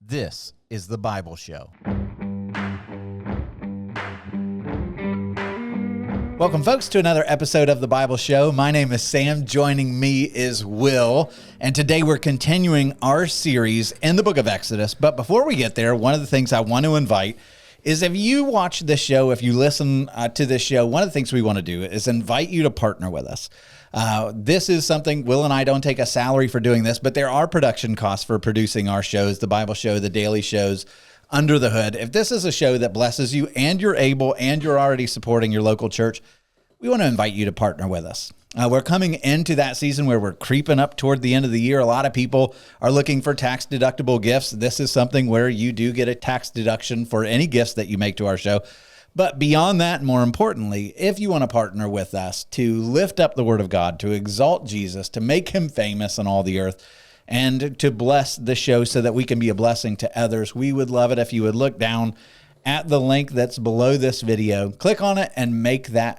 This is the Bible Show. Welcome, folks, to another episode of the Bible Show. My name is Sam. Joining me is Will. And today we're continuing our series in the book of Exodus. But before we get there, one of the things I want to invite is if you watch this show, if you listen to this show, one of the things we want to do is invite you to partner with us. This is something, Will and I don't take a salary for doing this, but there are production costs for producing our shows, the Bible Show, the daily shows, Under the Hood. If this is a show that blesses you and you're able and you're already supporting your local church, we want to invite you to partner with us. We're coming into that season where we're creeping up toward the end of the year. A lot of people are looking for tax deductible gifts. This is something where you do get a tax deduction for any gifts that you make to our show. But beyond that, more importantly, if you want to partner with us to lift up the Word of God, to exalt Jesus, to make him famous in all the earth, and to bless the show so that we can be a blessing to others, we would love it if you would look down at the link that's below this video, click on it, and make that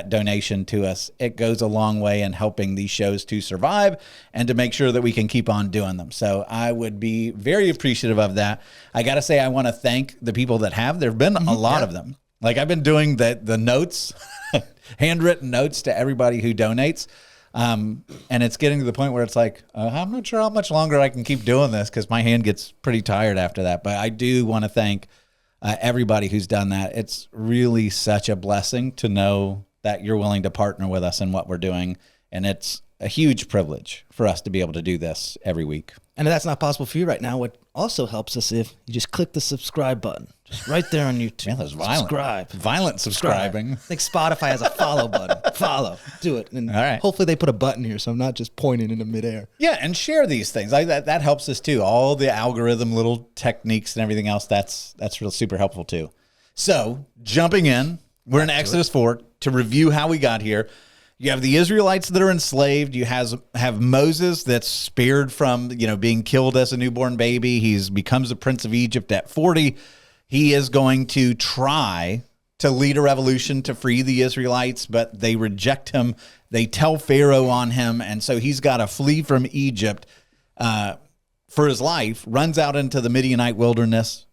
donation to us. It goes a long way in helping these shows to survive and to make sure that we can keep on doing them. So I would be very appreciative of that. I got to say, I want to thank the people that have. There have been a lot of them. Like, I've been doing the notes, handwritten notes to everybody who donates. And it's getting to the point where it's like, I'm not sure how much longer I can keep doing this because my hand gets pretty tired after that. But I do want to thank everybody who's done that. It's really such a blessing to know that you're willing to partner with us in what we're doing. And it's a huge privilege for us to be able to do this every week. And if that's not possible for you right now, what also helps us if you just click the subscribe button. Just right there on YouTube. Man, that's violent. Subscribe. Violent subscribing. I think Spotify has a follow button. Follow. Do it. And all right. Hopefully they put a button here so I'm not just pointing into midair. Yeah, and share these things. That helps us too. All the algorithm little techniques and everything else, that's real super helpful too. So, jumping in, we're in Exodus 4 to review how we got here. You have the Israelites that are enslaved. You have Moses that's spared from, being killed as a newborn baby. He becomes the prince of Egypt at 40. He is going to try to lead a revolution to free the Israelites, but they reject him. They tell Pharaoh on him, and so he's got to flee from Egypt for his life, runs out into the Midianite wilderness,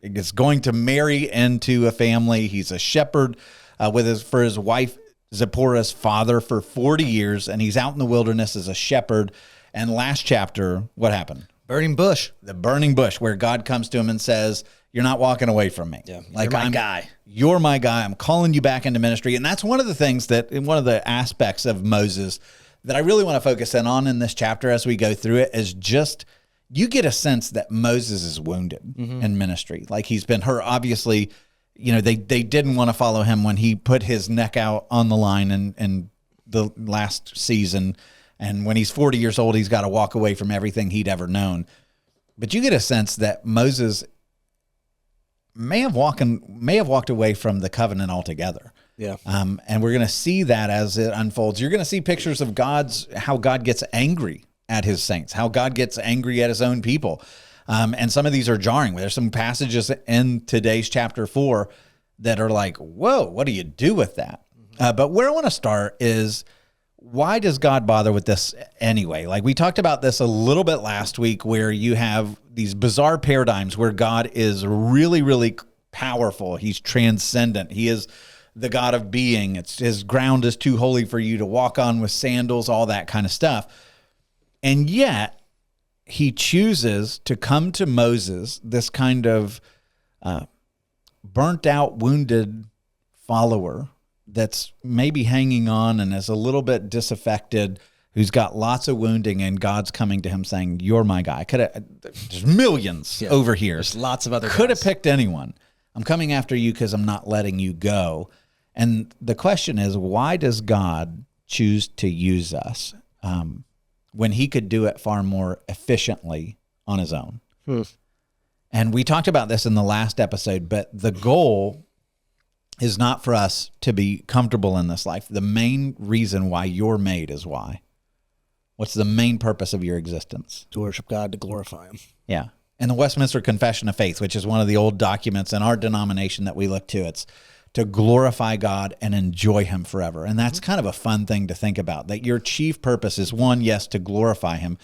is going to marry into a family. He's a shepherd for his wife, Zipporah's father, for 40 years, and he's out in the wilderness as a shepherd. And last chapter, what happened? Burning bush. The burning bush, where God comes to him and says, you're not walking away from me. Yeah, like, you're my guy. You're my guy. I'm calling you back into ministry. And that's one of the things one of the aspects of Moses that I really want to focus in this chapter as we go through it is just, you get a sense that Moses is wounded in ministry. Like, he's been hurt. Obviously, they didn't want to follow him when he put his neck out on the line in the last season. And when he's 40 years old, he's got to walk away from everything he'd ever known. But you get a sense that Moses may have walked away from the covenant altogether. Yeah. And we're going to see that as it unfolds. You're going to see pictures of how God gets angry at his saints, how God gets angry at his own people. And some of these are jarring. There's some passages in today's chapter 4 that are like, whoa, what do you do with that? But where I want to start is, why does God bother with this anyway? Like, we talked about this a little bit last week, where you have these bizarre paradigms where God is really, really powerful. He's transcendent. He is the God of being. His ground is too holy for you to walk on with sandals, all that kind of stuff. And yet, he chooses to come to Moses, this kind of burnt out, wounded follower that's maybe hanging on and is a little bit disaffected, who's got lots of wounding, and God's coming to him saying, you're my guy. There's millions over here. There's lots of other Could have picked anyone. I'm coming after you because I'm not letting you go. And the question is, why does God choose to use us when he could do it far more efficiently on his own? And we talked about this in the last episode, but the goal is not for us to be comfortable in this life. The main reason why you're made is why. What's the main purpose of your existence? To worship God, to glorify him. Yeah. In the Westminster Confession of Faith, which is one of the old documents in our denomination that we look to, it's to glorify God and enjoy him forever. And that's kind of a fun thing to think about, that your chief purpose is, one, yes, to glorify him,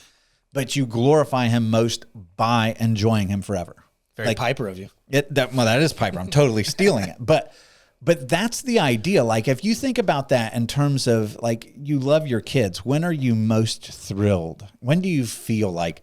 but you glorify him most by enjoying him forever. Very Piper of you. That is Piper. I'm totally stealing it. But that's the idea. Like, if you think about that in terms of, like, you love your kids, when are you most thrilled? When do you feel like,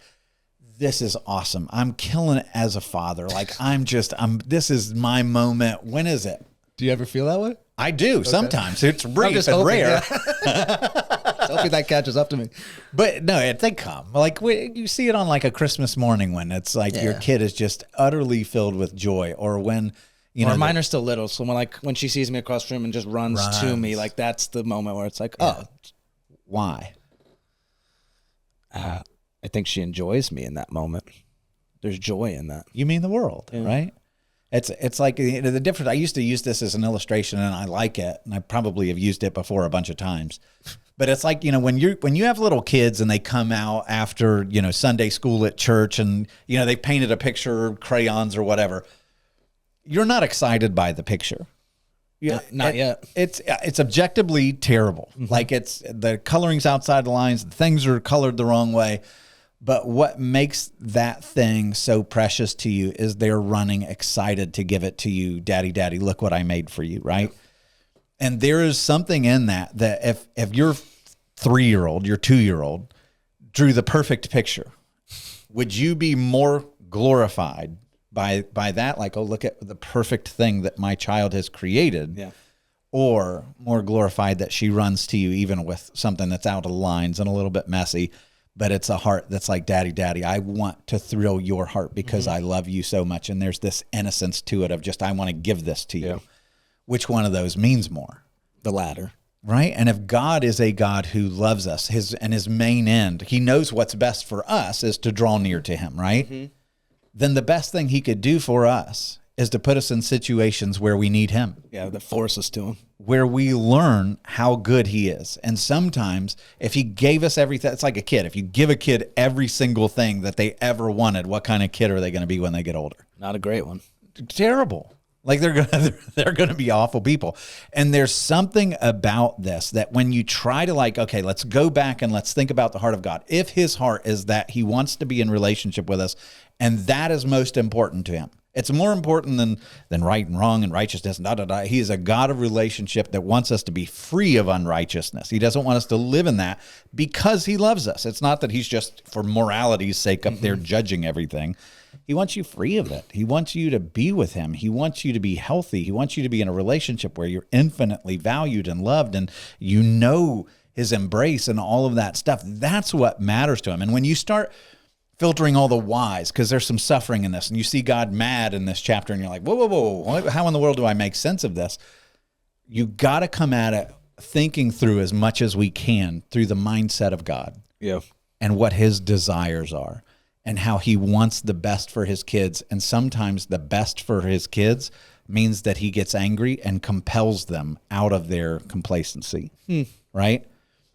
this is awesome, I'm killing it as a father? Like, this is my moment. When is it? Do you ever feel that way? I do. Okay. Sometimes. It's brief and rare. Hopefully that catches up to me. But no, they come. Like, you see it on like a Christmas morning when it's like your kid is just utterly filled with joy, or when, mine are still little. So when she sees me across the room and just runs to me, like, that's the moment where it's like, oh. Why? I think she enjoys me in that moment. There's joy in that. You mean the world, right? It's like the difference. I used to use this as an illustration, and I like it, and I probably have used it before a bunch of times. But it's like, when you have little kids and they come out after, Sunday school at church, and, they painted a picture, crayons or whatever. You're not excited by the picture. Not yet. It's objectively terrible. Mm-hmm. Like, the coloring's outside the lines. The things are colored the wrong way. But what makes that thing so precious to you is they're running excited to give it to you. Daddy, daddy, look what I made for you, right? And there is something in that if your 3-year-old, your 2-year-old drew the perfect picture, would you be more glorified by that? Like, oh, look at the perfect thing that my child has created. Yeah. Or more glorified that she runs to you even with something that's out of lines and a little bit messy, but it's a heart that's like, daddy, daddy, I want to thrill your heart because I love you so much. And there's this innocence to it of just, I want to give this to you. Yeah. Which one of those means more? The latter. Right? And if God is a God who loves us, his main end, he knows what's best for us is to draw near to him, right? Mm-hmm. Then the best thing he could do for us is to put us in situations where we need him. Yeah, that force us to him. Where we learn how good he is. And sometimes if he gave us everything, it's like a kid. If you give a kid every single thing that they ever wanted, what kind of kid are they going to be when they get older? Not a great one. Terrible. Like, they're going to be awful people. And there's something about this that when you try to, like, okay, let's go back and let's think about the heart of God. If his heart is that he wants to be in relationship with us, and that is most important to him. It's more important than right and wrong and righteousness. He is a God of relationship that wants us to be free of unrighteousness. He doesn't want us to live in that because he loves us. It's not that he's just for morality's sake up there judging everything. He wants you free of it. He wants you to be with him. He wants you to be healthy. He wants you to be in a relationship where you're infinitely valued and loved, and his embrace and all of that stuff. That's what matters to him. And when you start filtering all the whys, because there's some suffering in this, and you see God mad in this chapter, and you're like, whoa, how in the world do I make sense of this? You got to come at it thinking through as much as we can through the mindset of God. Yeah. And what his desires are, and how he wants the best for his kids. And sometimes the best for his kids means that he gets angry and compels them out of their complacency, right?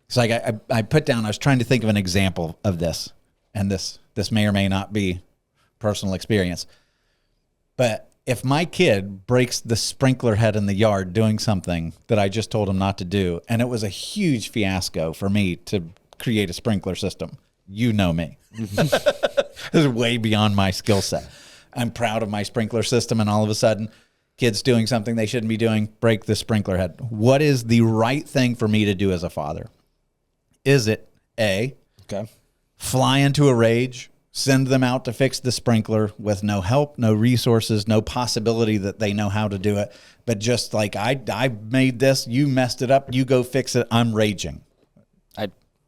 It's like I put down, I was trying to think of an example of this, and this may or may not be personal experience. But if my kid breaks the sprinkler head in the yard doing something that I just told him not to do, and it was a huge fiasco for me to create a sprinkler system, you know me. This is way beyond my skill set. I'm proud of my sprinkler system, and all of a sudden, kids doing something they shouldn't be doing, break the sprinkler head. What is the right thing for me to do as a father? Is it A, fly into a rage, send them out to fix the sprinkler with no help, no resources, no possibility that they know how to do it, but just like, I made this, you messed it up, you go fix it, I'm raging?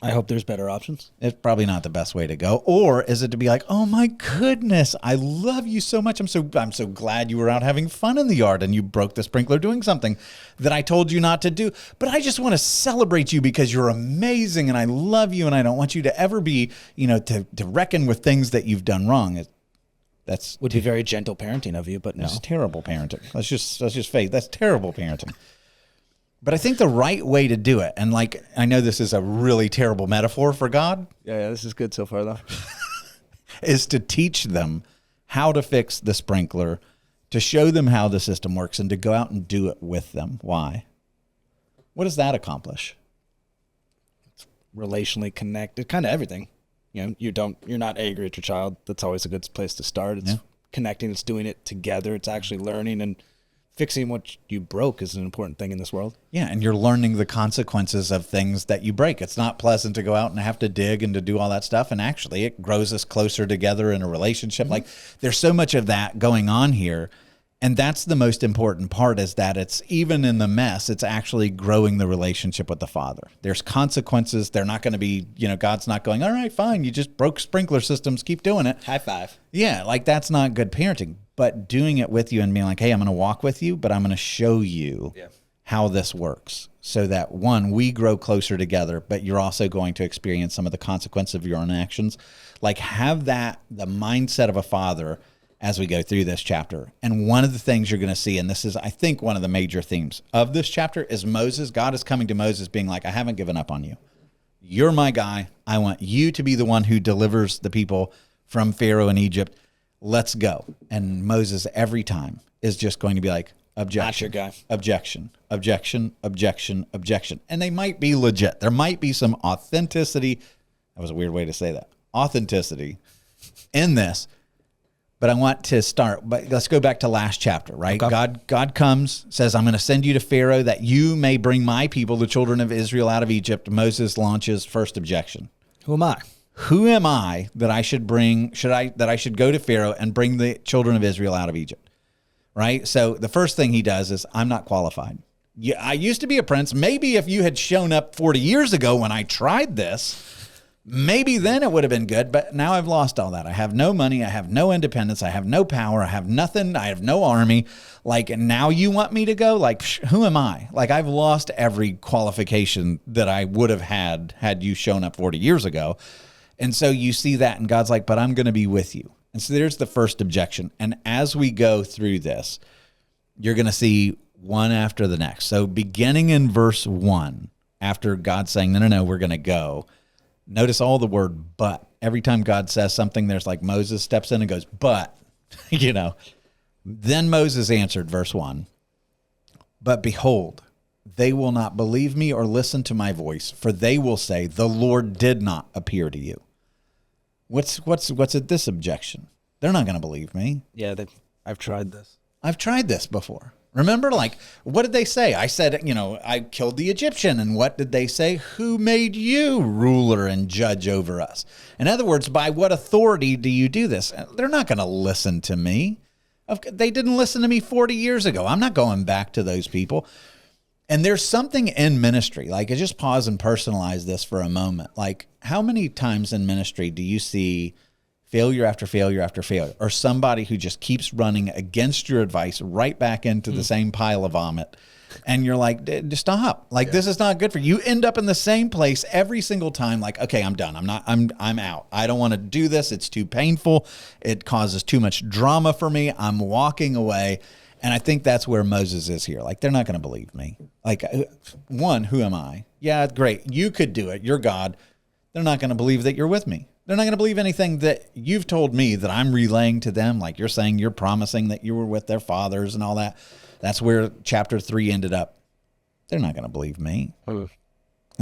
I hope there's better options. It's probably not the best way to go. Or is it to be like, oh my goodness, I love you so much. I'm so glad you were out having fun in the yard and you broke the sprinkler doing something that I told you not to do. But I just want to celebrate you because you're amazing and I love you and I don't want you to ever be, to reckon with things that you've done wrong. That's would be very gentle parenting of you, but no. It's terrible parenting. Let's just face that's terrible parenting. But I think the right way to do it, and like, I know this is a really terrible metaphor for God. Yeah, this is good so far, though. Is to teach them how to fix the sprinkler, to show them how the system works, and to go out and do it with them. Why? What does that accomplish? It's relationally connected, kind of everything. you're not angry at your child. That's always a good place to start. It's connecting. It's doing it together. It's actually learning and fixing what you broke is an important thing in this world. Yeah, and you're learning the consequences of things that you break. It's not pleasant to go out and have to dig and to do all that stuff. And actually, it grows us closer together in a relationship. Like, there's so much of that going on here. And that's the most important part, is that it's, even in the mess, it's actually growing the relationship with the Father. There's consequences. They're not going to be, God's not going, all right, fine, you just broke sprinkler systems, keep doing it. High five. Yeah, like, that's not good parenting. But doing it with you and being like, hey, I'm going to walk with you, but I'm going to show you how this works, so that, one, we grow closer together, but you're also going to experience some of the consequences of your own actions. Like, have the mindset of a father as we go through this chapter. And one of the things you're going to see, and this is, I think, one of the major themes of this chapter, is Moses. God is coming to Moses being like, I haven't given up on you. You're my guy. I want you to be the one who delivers the people from Pharaoh in Egypt. Let's go. And Moses, every time, is just going to be like, objection. Not your guy. Objection, objection, objection, objection. And they might be legit. There might be some authenticity. That was a weird way to say that. Authenticity in this. But I want to start, but let's go back to last chapter, right? Okay. God comes, says, I'm going to send you to Pharaoh that you may bring my people, the children of Israel, out of Egypt. Moses launches first objection. Who am I? Who am I that I should go to Pharaoh and bring the children of Israel out of Egypt? Right? So the first thing he does is, I'm not qualified. Yeah, I used to be a prince. Maybe if you had shown up 40 years ago when I tried this, maybe then it would have been good, but now I've lost all that. I have no money. I have no independence. I have no power. I have nothing. I have no army. Like, now you want me to go? Like, who am I? Like, I've lost every qualification that I would have had you shown up 40 years ago. And so you see that, and God's like, but I'm going to be with you. And so there's the first objection. And as we go through this, you're going to see one after the next. So beginning in verse 1, after God saying, no, we're going to go, notice all the word but. Every time God says something, there's like Moses steps in and goes, but, Then Moses answered, verse 1, but behold, they will not believe me or listen to my voice, for they will say, the Lord did not appear to you. What's at this objection? They're not going to believe me. Yeah, I've tried this. I've tried this before. Remember, like, what did they say? I said, I killed the Egyptian. And what did they say? Who made you ruler and judge over us? In other words, by what authority do you do this? They're not going to listen to me. They didn't listen to me 40 years ago. I'm not going back to those people. And there's something in ministry, like, I just pause and personalize this for a moment. Like, how many times in ministry do you see failure after failure after failure, or somebody who just keeps running against your advice right back into the same pile of vomit? And you're like, stop. Like, this is not good for you. You end up in the same place every single time. Like, okay, I'm done. I'm out. I don't want to do this. It's too painful. It causes too much drama for me. I'm walking away. And I think that's where Moses is here. Like, they're not going to believe me. Like, one, who am I? Yeah, great. You could do it. You're God. They're not going to believe that you're with me. They're not going to believe anything that you've told me that I'm relaying to them. Like, you're saying, you're promising that you were with their fathers and all that. That's where chapter 3 ended up. They're not going to believe me. And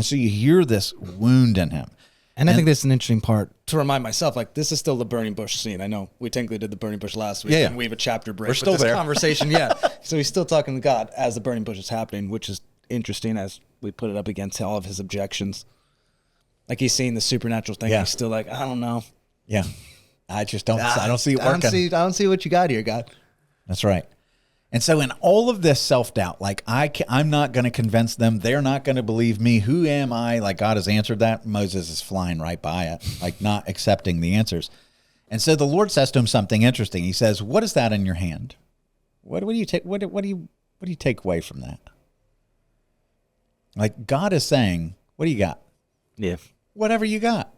so you hear this wound in him. And I think this is an interesting part to remind myself, like, this is still the burning bush scene. I know we technically did the burning bush last week, and we have a chapter break. We're still there. Conversation, So he's still talking to God as the burning bush is happening, which is interesting as we put it up against all of his objections. Like, he's seeing the supernatural thing. He's still like, I don't know. Yeah. I just don't. I don't see it working. I don't see what you got here, God. That's right. And so in all of this self-doubt, like, I'm not going to convince them. They're not going to believe me. Who am I? Like, God has answered that. Moses is flying right by it, like, not accepting the answers. And so the Lord says to him something interesting. He says, what is that in your hand? What do you take? What do you take away from that? Like, God is saying, what do you got? Yeah. Whatever you got.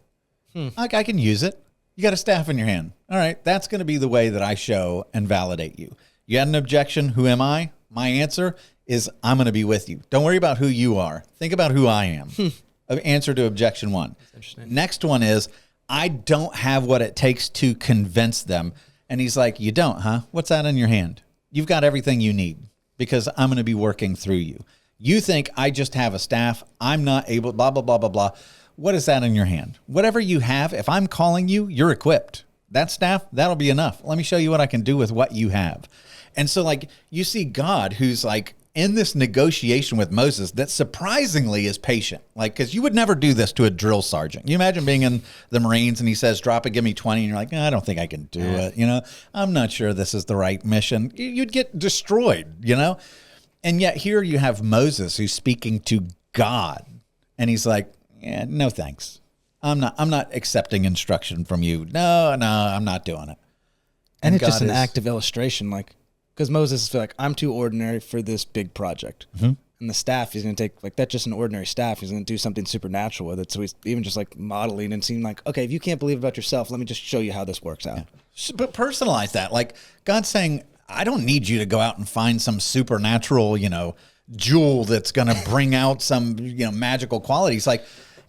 I can use it. You got a staff in your hand. All right. That's going to be the way that I show and validate you. You had an objection. Who am I? My answer is, I'm going to be with you. Don't worry about who you are. Think about who I am. Answer to objection 1. Next one is, I don't have what it takes to convince them. And he's like, you don't, huh? What's that in your hand? You've got everything you need, because I'm going to be working through you. You think I just have a staff. I'm not able, blah, blah, blah, blah, blah. what is that in your hand? Whatever you have, if I'm calling you, you're equipped. That staff, that'll be enough. Let me show you what I can do with what you have. And so like you see God who's like in this negotiation with Moses that surprisingly is patient. Like, because you would never do this to a drill sergeant. You imagine being in the Marines and he says, drop it, give me 20. And you're like, I don't think I can do it. You know, I'm not sure this is the right mission. You'd get destroyed, you know? And yet here you have Moses who's speaking to God. And he's like, yeah, no, thanks. I'm not accepting instruction from you. No, I'm not doing it. And it's just an active illustration, like, because Moses is like, I'm too ordinary for this big project. Mm-hmm. And the staff he's going to take, like, that's just an ordinary staff. He's going to do something supernatural with it. So he's even just like modeling and seeing like, okay, if you can't believe about yourself, let me just show you how this works out. Yeah. But personalize that. Like God's saying, I don't need you to go out and find some supernatural, you know, jewel that's going to bring out some, you know, magical qualities. Like,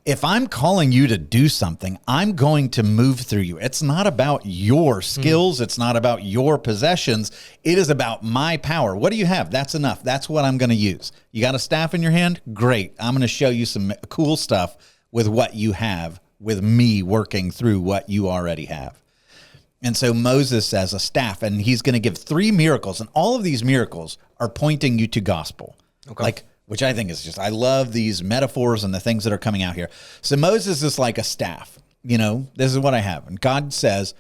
if I'm calling you to do something, I'm going to move through you. It's not about your skills. It's not about your possessions. It is about my power. What do you have? That's enough. That's what I'm going to use. You got a staff in your hand? Great. I'm going to show you some cool stuff with what you have, with me working through what you already have. And so Moses has a staff, and he's going to give 3 miracles, and all of these miracles are pointing you to gospel. Okay. Like, which I think is just, I love these metaphors and the things that are coming out here. So Moses is like a staff, you know, this is what I have. And God says,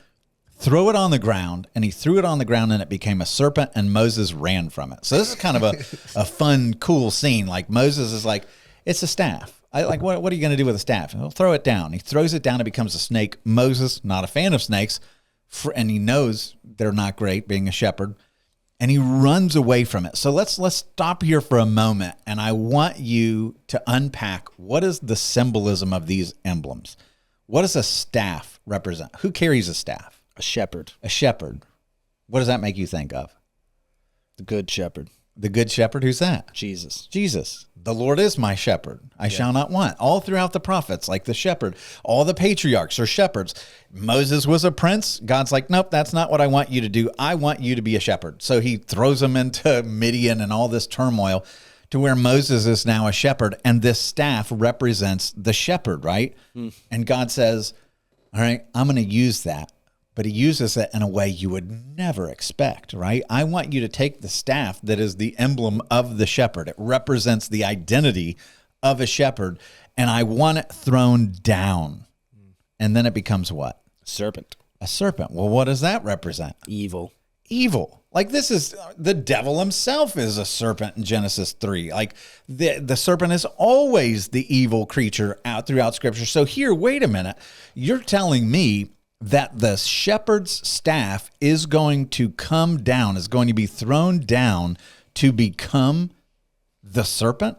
throw it on the ground. And he threw it on the ground and it became a serpent and Moses ran from it. So this is kind of a fun, cool scene. Like Moses is like, it's a staff. What are you going to do with a staff? He'll throw it down. He throws it down. It becomes a snake. Moses, not a fan of snakes, and he knows they're not great being a shepherd. And he runs away from it. So let's stop here for a moment. And I want you to unpack, what is the symbolism of these emblems? What does a staff represent? Who carries a staff? A shepherd. A shepherd. What does that make you think of? The good shepherd. The good shepherd, who's that? Jesus. Jesus. The Lord is my shepherd. I shall not want. All throughout the prophets, like the shepherd. All the patriarchs are shepherds. Moses was a prince. God's like, nope, that's not what I want you to do. I want you to be a shepherd. So he throws him into Midian and all this turmoil to where Moses is now a shepherd. And this staff represents the shepherd, right? And God says, all right, I'm going to use that. But he uses it in a way you would never expect, right? I want you to take the staff that is the emblem of the shepherd. It represents the identity of a shepherd, and I want it thrown down. And then it becomes what? Serpent. A serpent. Well, what does that represent? Evil. Evil. Like this is, the devil himself is a serpent in Genesis 3. Like the serpent is always the evil creature out throughout Scripture. So here, wait a minute. You're telling me that the shepherd's staff is going to come down, is going to be thrown down to become the serpent?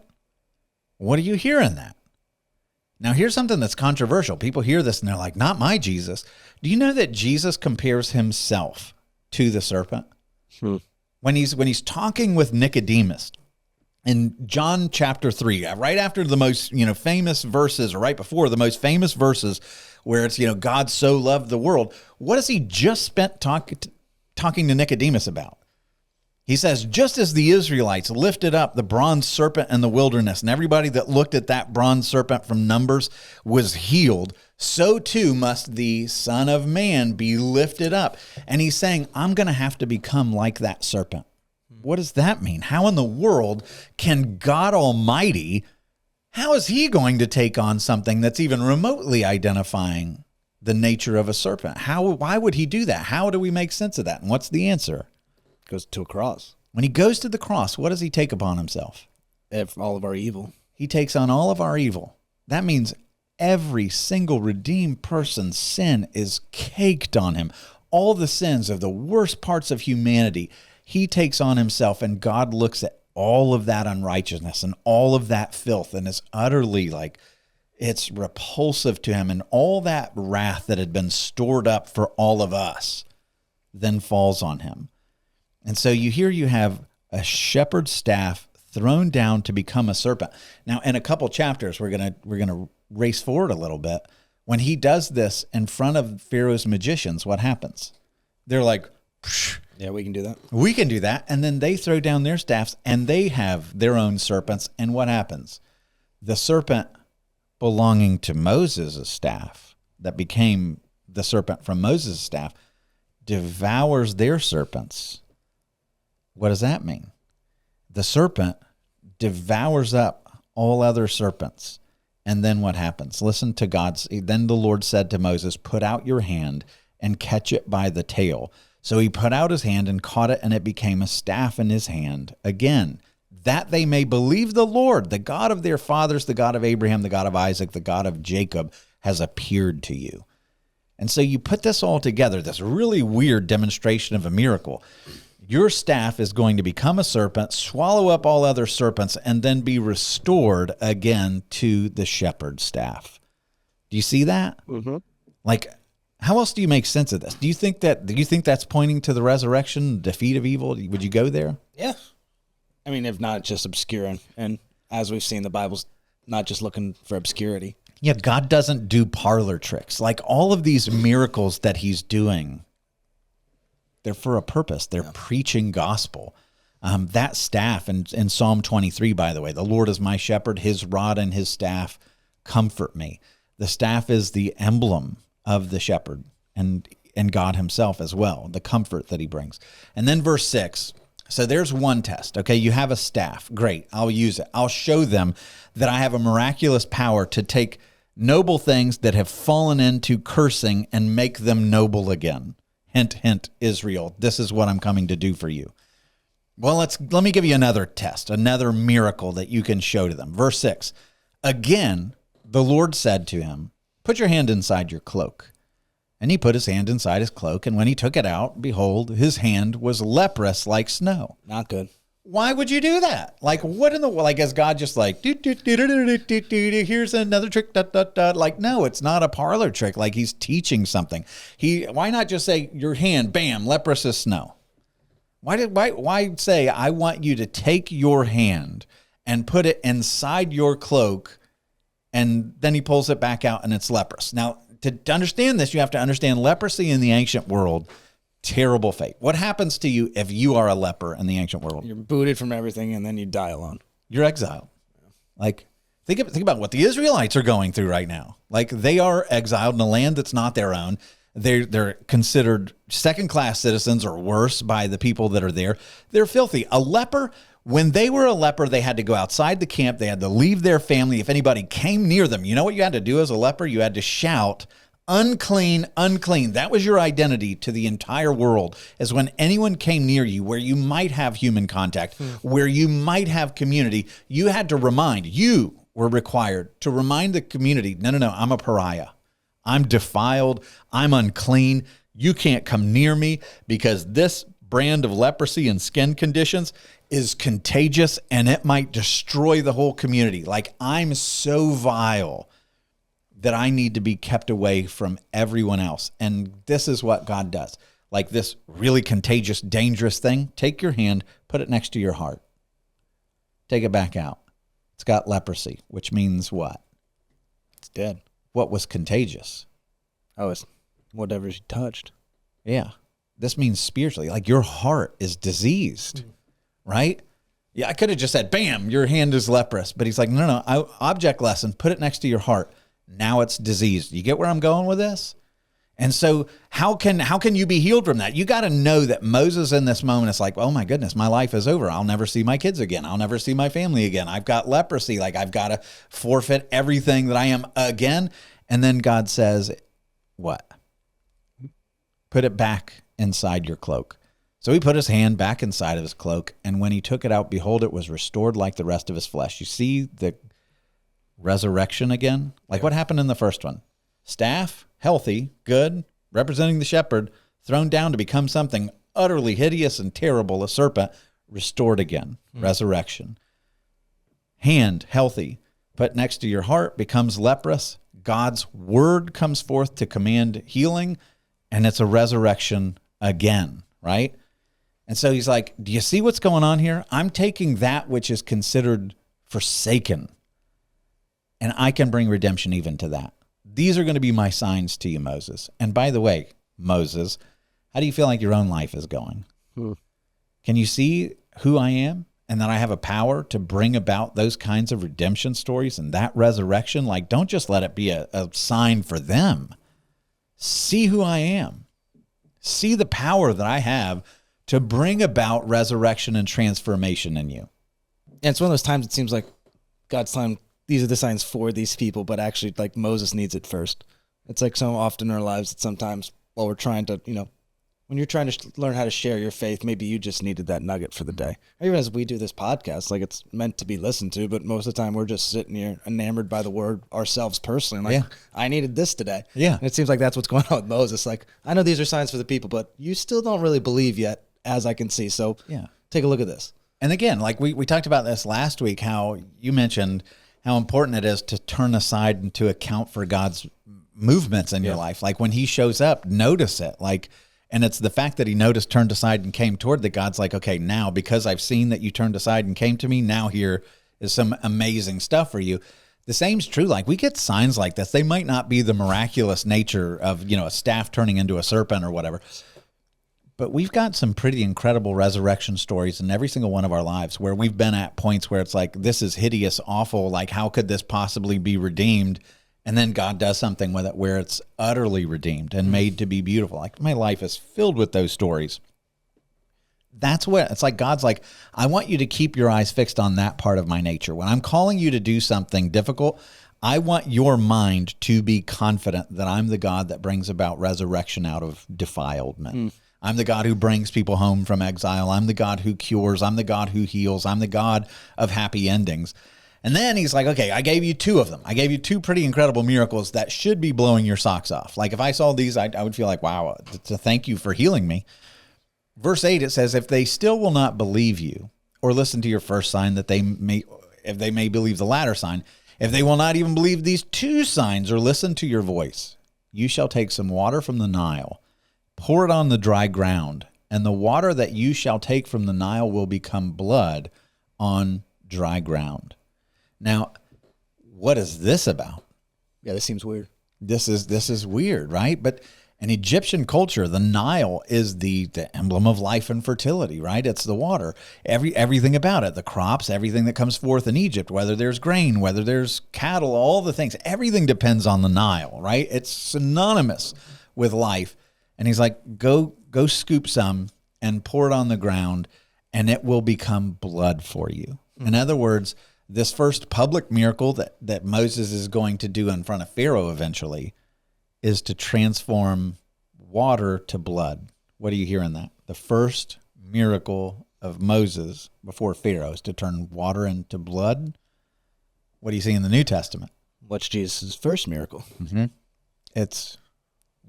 What do you hear in that? Now, here's something that's controversial. People hear this and they're like, not my Jesus. Do you know that Jesus compares himself to the serpent? When he's talking with Nicodemus in John chapter 3, right after the most, famous verses, or right before the most famous verses, where it's, God so loved the world. What has he just spent talking to Nicodemus about? He says, just as the Israelites lifted up the bronze serpent in the wilderness, and everybody that looked at that bronze serpent from Numbers was healed, so too must the Son of Man be lifted up. And he's saying, I'm going to have to become like that serpent. What does that mean? How in the world can God Almighty, how is he going to take on something that's even remotely identifying the nature of a serpent? Why would he do that? How do we make sense of that? And what's the answer? Goes to a cross. When he goes to the cross, what does he take upon himself? All of our evil. He takes on all of our evil. That means every single redeemed person's sin is caked on him. All the sins of the worst parts of humanity, he takes on himself, and God looks at all of that unrighteousness and all of that filth and is utterly it's repulsive to him, and all that wrath that had been stored up for all of us then falls on him. And so you have a shepherd's staff thrown down to become a serpent. Now, in a couple chapters, we're gonna race forward a little bit. When he does this in front of Pharaoh's magicians, what happens? They're like, psh, yeah, we can do that. We can do that. And then they throw down their staffs and they have their own serpents. And what happens? The serpent belonging to Moses' staff that became the serpent from Moses' staff devours their serpents. What does that mean? The serpent devours up all other serpents. And then what happens? Listen to then the Lord said to Moses, put out your hand and catch it by the tail. So he put out his hand and caught it, and it became a staff in his hand again, that they may believe the Lord, the God of their fathers, the God of Abraham, the God of Isaac, the God of Jacob, has appeared to you. And so you put this all together, this really weird demonstration of a miracle. Your staff is going to become a serpent, swallow up all other serpents, and then be restored again to the shepherd's staff. Do you see that? Mm-hmm. Like, how else do you make sense of this? Do you think that's pointing to the resurrection, defeat of evil? Would you go there? Yeah. I mean, if not, just obscure. And as we've seen, the Bible's not just looking for obscurity. Yeah, God doesn't do parlor tricks. Like all of these miracles that he's doing, they're for a purpose. They're preaching gospel. That staff in Psalm 23, by the way, the Lord is my shepherd, his rod and his staff comfort me. The staff is the emblem of the shepherd and God himself as well, the comfort that he brings. And then verse 6, so there's one test. Okay, you have a staff. Great, I'll use it. I'll show them that I have a miraculous power to take noble things that have fallen into cursing and make them noble again. Hint, hint, Israel, this is what I'm coming to do for you. Well, let me give you another test, another miracle that you can show to them. Verse 6, again, the Lord said to him, put your hand inside your cloak. And he put his hand inside his cloak, and when he took it out, behold, his hand was leprous like snow. Not good. Why would you do that? Like, what in the world? Like, is God just like, here's another trick, Like, no, it's not a parlor trick. Like, he's teaching something. Why not just say, your hand, bam, leprous as snow? Why say, I want you to take your hand and put it inside your cloak, and then he pulls it back out and it's leprous. Now, to understand this, you have to understand leprosy in the ancient world. Terrible fate. What happens to you if you are a leper in the ancient world? You're booted from everything, and then you die alone. You're exiled. Like, think about what the Israelites are going through right now. Like, they are exiled in a land that's not their own. They're considered second-class citizens or worse by the people that are there. They're filthy. A leper, when they were a leper, they had to go outside the camp. They had to leave their family. If anybody came near them, you know what you had to do as a leper? You had to shout, unclean, unclean. That was your identity to the entire world, is when anyone came near you where you might have human contact, where you might have community, you were required to remind the community, no, I'm a pariah. I'm defiled. I'm unclean. You can't come near me because this brand of leprosy and skin conditions is contagious and it might destroy the whole community. Like, I'm so vile that I need to be kept away from everyone else. And this is what God does. Like this really contagious, dangerous thing, take your hand, put it next to your heart. Take it back out. It's got leprosy, which means what? It's dead. What was contagious? Oh, it's whatever you touched. Yeah. This means spiritually, like your heart is diseased, right? Yeah, I could have just said, bam, your hand is leprous. But he's like, no, object lesson, put it next to your heart. Now it's diseased. You get where I'm going with this? And so how can you be healed from that? You got to know that Moses in this moment is like, oh my goodness, my life is over. I'll never see my kids again. I'll never see my family again. I've got leprosy. Like, I've got to forfeit everything that I am again. And then God says, what? Put it back inside your cloak. So he put his hand back inside of his cloak. And when he took it out, behold, it was restored like the rest of his flesh. You see the resurrection again? Like what happened in the first one? Staff, healthy, good, representing the shepherd, thrown down to become something utterly hideous and terrible, a serpent, restored again, resurrection. Hand, healthy, put next to your heart, becomes leprous. God's word comes forth to command healing, and it's a resurrection again, right? And so he's like, do you see what's going on here? I'm taking that which is considered forsaken, and I can bring redemption even to that. These are going to be my signs to you, Moses. And by the way, Moses, how do you feel like your own life is going? Can you see who I am and that I have a power to bring about those kinds of redemption stories and that resurrection, like, don't just let it be a sign for them. See who I am. See the power that I have to bring about resurrection and transformation in you. And it's one of those times it seems like God's telling these are the signs for these people, but actually, like, Moses needs it first. It's like so often in our lives that sometimes while we're trying to, when you're trying to learn how to share your faith, maybe you just needed that nugget for the day. Or even as we do this podcast, like, it's meant to be listened to, but most of the time we're just sitting here enamored by the word ourselves personally. Like, I needed this today. Yeah. And it seems like that's what's going on with Moses. Like, I know these are signs for the people, but you still don't really believe yet, as I can see. So take a look at this. And again, like we talked about this last week, how you mentioned how important it is to turn aside and to account for God's movements in your life. Like, when he shows up, notice it. Like, and it's the fact that he noticed, turned aside, and came toward that God's like, okay, now because I've seen that you turned aside and came to me, now here is some amazing stuff for you. The same's true. Like, we get signs like this. They might not be the miraculous nature of, a staff turning into a serpent or whatever, but we've got some pretty incredible resurrection stories in every single one of our lives where we've been at points where it's like, this is hideous, awful. Like, how could this possibly be redeemed? And then God does something with it where it's utterly redeemed and made to be beautiful. Like, my life is filled with those stories. That's what it's like. God's like, I want you to keep your eyes fixed on that part of my nature. When I'm calling you to do something difficult, I want your mind to be confident that I'm the God that brings about resurrection out of defilement. I'm the God who brings people home from exile. I'm the God who cures. I'm the God who heals. I'm the God of happy endings. And then he's like, okay, I gave you two of them. I gave you two pretty incredible miracles that should be blowing your socks off. Like, if I saw these, I would feel like, wow, to thank you for healing me. Verse 8, it says, if they still will not believe you or listen to your first sign, if they may believe the latter sign, if they will not even believe these two signs or listen to your voice, you shall take some water from the Nile, pour it on the dry ground, and the water that you shall take from the Nile will become blood on dry ground. Now, what is this about? Yeah, this seems weird. This is weird, right? But in Egyptian culture, the Nile is the emblem of life and fertility, right? It's the water. Everything about it, the crops, everything that comes forth in Egypt, whether there's grain, whether there's cattle, all the things, everything depends on the Nile, right? It's synonymous with life. And he's like, go scoop some and pour it on the ground, and it will become blood for you. In other words, this first public miracle that Moses is going to do in front of Pharaoh eventually is to transform water to blood. What do you hear in that? The first miracle of Moses before Pharaoh is to turn water into blood. What do you see in the New Testament? What's Jesus' first miracle? Mm-hmm. It's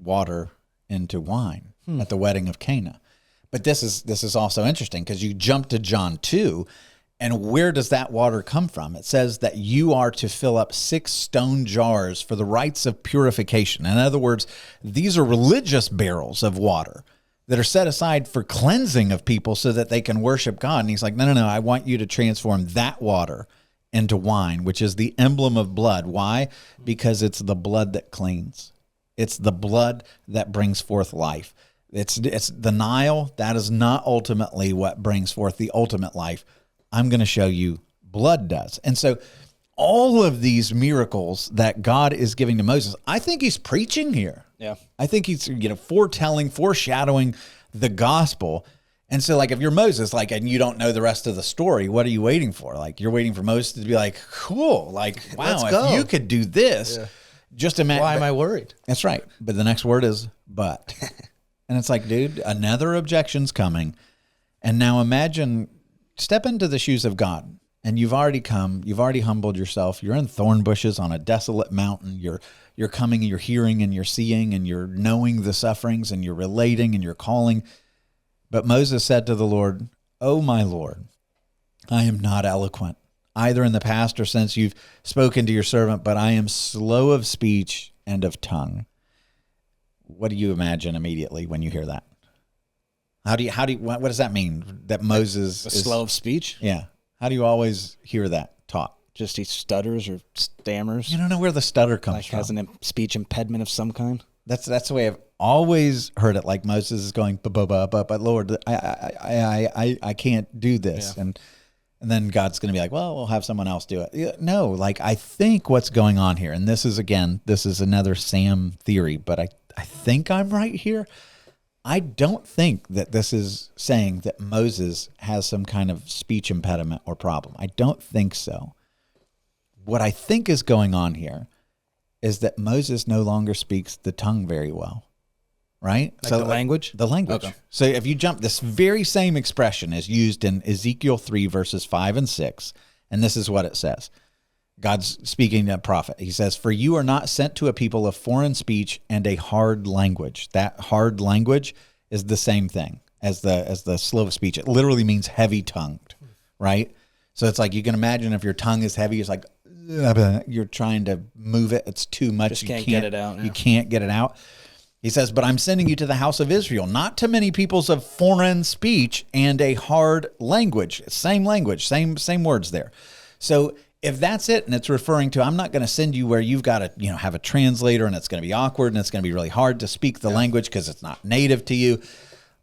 water into wine at the wedding of Cana. But this is also interesting because you jump to John 2, and where does that water come from? It says that you are to fill up 6 stone jars for the rites of purification. In other words, these are religious barrels of water that are set aside for cleansing of people so that they can worship God. And he's like, no, I want you to transform that water into wine, which is the emblem of blood. Why? Because it's the blood that cleans. It's the blood that brings forth life. It's the Nile. That is not ultimately what brings forth the ultimate life. I'm going to show you blood does. And so all of these miracles that God is giving to Moses, I think he's preaching here. Yeah. I think he's, foreshadowing the gospel. And so, like, if you're Moses, like, and you don't know the rest of the story, what are you waiting for? Like, you're waiting for Moses to be like, cool, like, wow, if you could do this, just imagine. Why am I worried? That's right. But the next word is but. And it's like, dude, another objection's coming. And now imagine, step into the shoes of God. And you've already come, you've already humbled yourself. You're in thorn bushes on a desolate mountain. You're coming, you're hearing, and you're seeing, and you're knowing the sufferings, and you're relating, and you're calling. But Moses said to the Lord, "Oh, my Lord, I am not eloquent, either in the past or since you've spoken to your servant, but I am slow of speech and of tongue." What do you imagine immediately when you hear that? What does that mean? That Moses is slow of speech? Yeah. How do you always hear that taught? Just he stutters or stammers? You don't know where the stutter comes from. Like has a speech impediment of some kind? That's the way I've always heard it. Like Moses is going, but Lord, I can't do this. Yeah. And then God's going to be like, well, we'll have someone else do it. No, like I think what's going on here, and this is another Sam theory, but I think I'm right here. I don't think that this is saying that Moses has some kind of speech impediment or problem. I don't think so. What I think is going on here is that Moses no longer speaks the tongue very well. Right? Like the language? The language. Okay. So if you jump, this very same expression is used in Ezekiel 3, verses 5 and 6. And this is what it says. God's speaking to a prophet. He says, "For you are not sent to a people of foreign speech and a hard language." That hard language is the same thing as the slow of speech. It literally means heavy-tongued, right? So it's like you can imagine if your tongue is heavy, it's like you're trying to move it. It's too much. Just can't get it out. Yeah. You can't get it out. He says, "But I'm sending you to the house of Israel, not to many peoples of foreign speech and a hard language." Same language, same words there. So if that's it, and it's referring to, I'm not going to send you where you've got to, have a translator, and it's going to be awkward, and it's going to be really hard to speak the language because it's not native to you.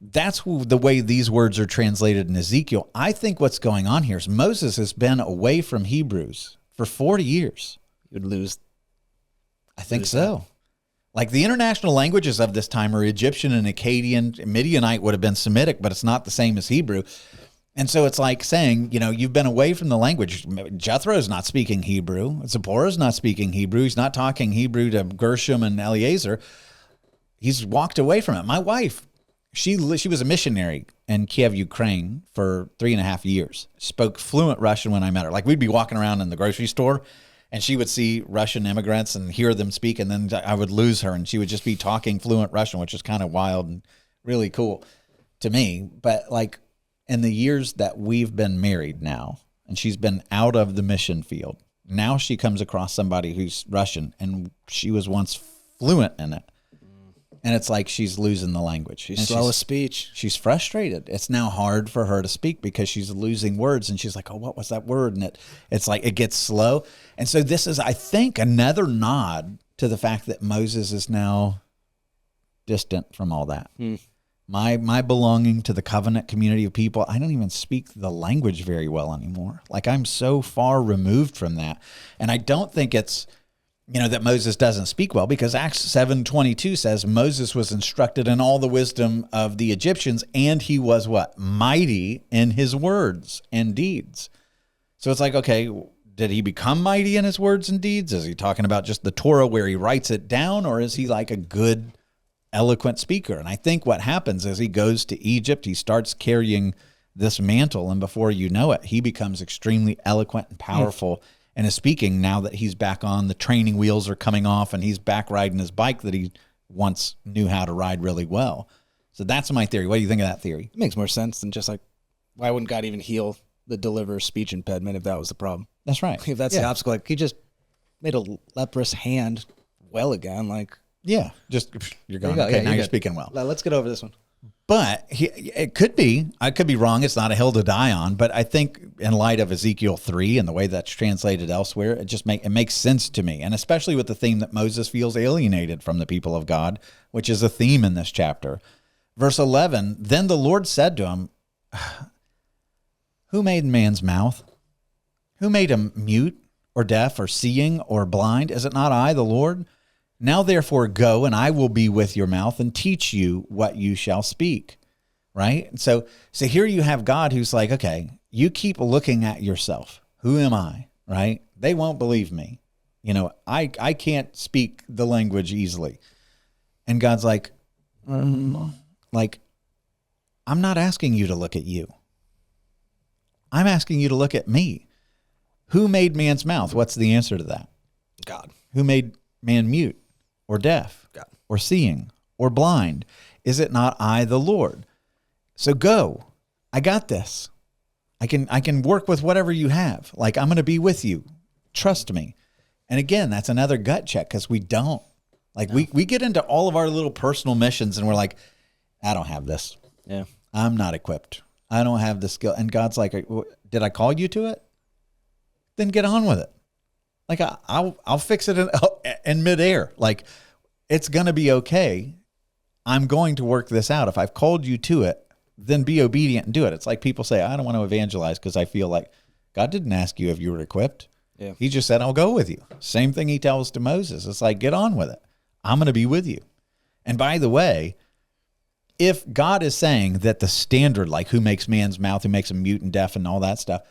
That's the way these words are translated in Ezekiel. I think what's going on here is Moses has been away from Hebrews for 40 years. You'd lose. I think so. Like the international languages of this time are Egyptian and Akkadian. Midianite would have been Semitic, but it's not the same as Hebrew. And so it's like saying, you've been away from the language. Jethro's not speaking Hebrew. Zipporah's not speaking Hebrew. He's not talking Hebrew to Gershom and Eliezer. He's walked away from it. My wife, she was a missionary in Kiev, Ukraine for 3.5 years. Spoke fluent Russian when I met her. Like we'd be walking around in the grocery store, and she would see Russian immigrants and hear them speak, and then I would lose her, and she would just be talking fluent Russian, which is kind of wild and really cool to me. But like in the years that we've been married now, and she's been out of the mission field, now she comes across somebody who's Russian, and she was once fluent in it. And it's like she's losing the language. She's slow of speech. She's frustrated. It's now hard for her to speak because she's losing words. And she's like, oh, what was that word? And it's like it gets slow. And so this is, I think, another nod to the fact that Moses is now distant from all that. My belonging to the covenant community of people, I don't even speak the language very well anymore. Like I'm so far removed from that. And I don't think it's, that Moses doesn't speak well, because Acts 7:22 says Moses was instructed in all the wisdom of the Egyptians, and he was what? Mighty in his words and deeds. So it's like, okay, did he become mighty in his words and deeds? Is he talking about just the Torah where he writes it down, or is he like a good, eloquent speaker? And I think what happens is he goes to Egypt, he starts carrying this mantle, and before you know it, he becomes extremely eloquent and powerful and is speaking now that he's back on, the training wheels are coming off, and he's back riding his bike that he once knew how to ride really well. So that's my theory. What do you think of that theory? It makes more sense than just like, why wouldn't God even heal the deliverer's speech impediment if that was the problem? That's right. If that's the obstacle, like he just made a leprous hand well again. Like, yeah, just you're going, okay, now you're speaking well. Let's get over this one. But it could be, I could be wrong. It's not a hill to die on, but I think in light of Ezekiel 3 and the way that's translated elsewhere, it makes sense to me. And especially with the theme that Moses feels alienated from the people of God, which is a theme in this chapter. Verse 11, then the Lord said to him, who made man's mouth? Who made him mute or deaf or seeing or blind? Is it not I, the Lord? Now, therefore, go, and I will be with your mouth and teach you what you shall speak, right? So here you have God who's like, okay, you keep looking at yourself. Who am I, right? They won't believe me. I can't speak the language easily. And God's like, I'm not asking you to look at you. I'm asking you to look at me. Who made man's mouth? What's the answer to that? God. Who made man mute? Or deaf, God. Or seeing, or blind? Is it not I, the Lord? So go. I got this. I can work with whatever you have. Like, I'm going to be with you. Trust me. And again, that's another gut check, because we don't. Like, no. we get into all of our little personal missions, and we're like, I don't have this. Yeah. I'm not equipped. I don't have the skill. And God's like, did I call you to it? Then get on with it. Like, I'll fix it in midair. Like, it's going to be okay. I'm going to work this out. If I've called you to it, then be obedient and do it. It's like people say, I don't want to evangelize because I feel like, God didn't ask you if you were equipped. Yeah. He just said, I'll go with you. Same thing he tells to Moses. It's like, get on with it. I'm going to be with you. And by the way, if God is saying that the standard, like who makes man's mouth, who makes him mute and deaf and all that stuff,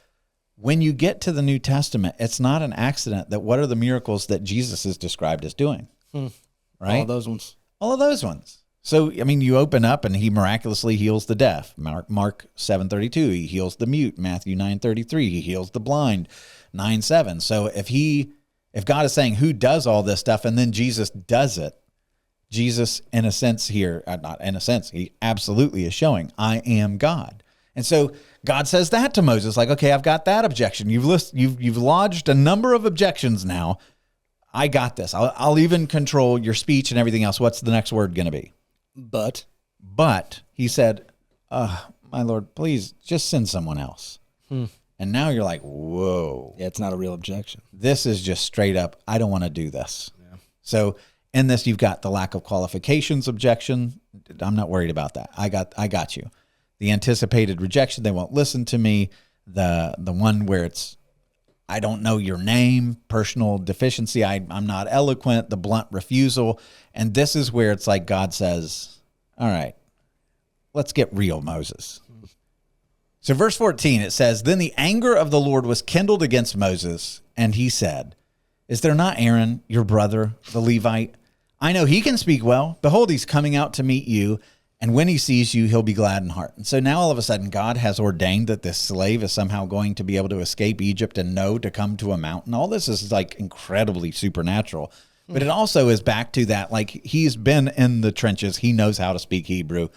when you get to the New Testament, it's not an accident that what are the miracles that Jesus is described as doing? Right? All of those ones. All of those ones. So, I mean, you open up and he miraculously heals the deaf. Mark 7:32, he heals the mute. Matthew 9:33, he heals the blind. 9:7. So if God is saying who does all this stuff and then Jesus does it, Jesus, in a sense here, not in a sense, he absolutely is showing, I am God. And so God says that to Moses, like, okay, I've got that objection. You've lodged a number of objections now. I got this. I'll even control your speech and everything else. What's the next word going to be? But he said, my Lord, please just send someone else. And now you're like, whoa. Yeah, it's not a real objection. This is just straight up, I don't want to do this. Yeah. So in this, you've got the lack of qualifications objection. I'm not worried about that. I got you. The anticipated rejection, they won't listen to me. The one where it's, I don't know your name, personal deficiency, I'm not eloquent, the blunt refusal. And this is where it's like God says, all right, let's get real, Moses. So verse 14, it says, then the anger of the Lord was kindled against Moses, and he said, is there not Aaron, your brother, the Levite? I know he can speak well. Behold, he's coming out to meet you, and when he sees you, he'll be glad in heart. And so now all of a sudden, God has ordained that this slave is somehow going to be able to escape Egypt and know to come to a mountain. All this is like incredibly supernatural. But it also is back to that, like he's been in the trenches. He knows how to speak Hebrew.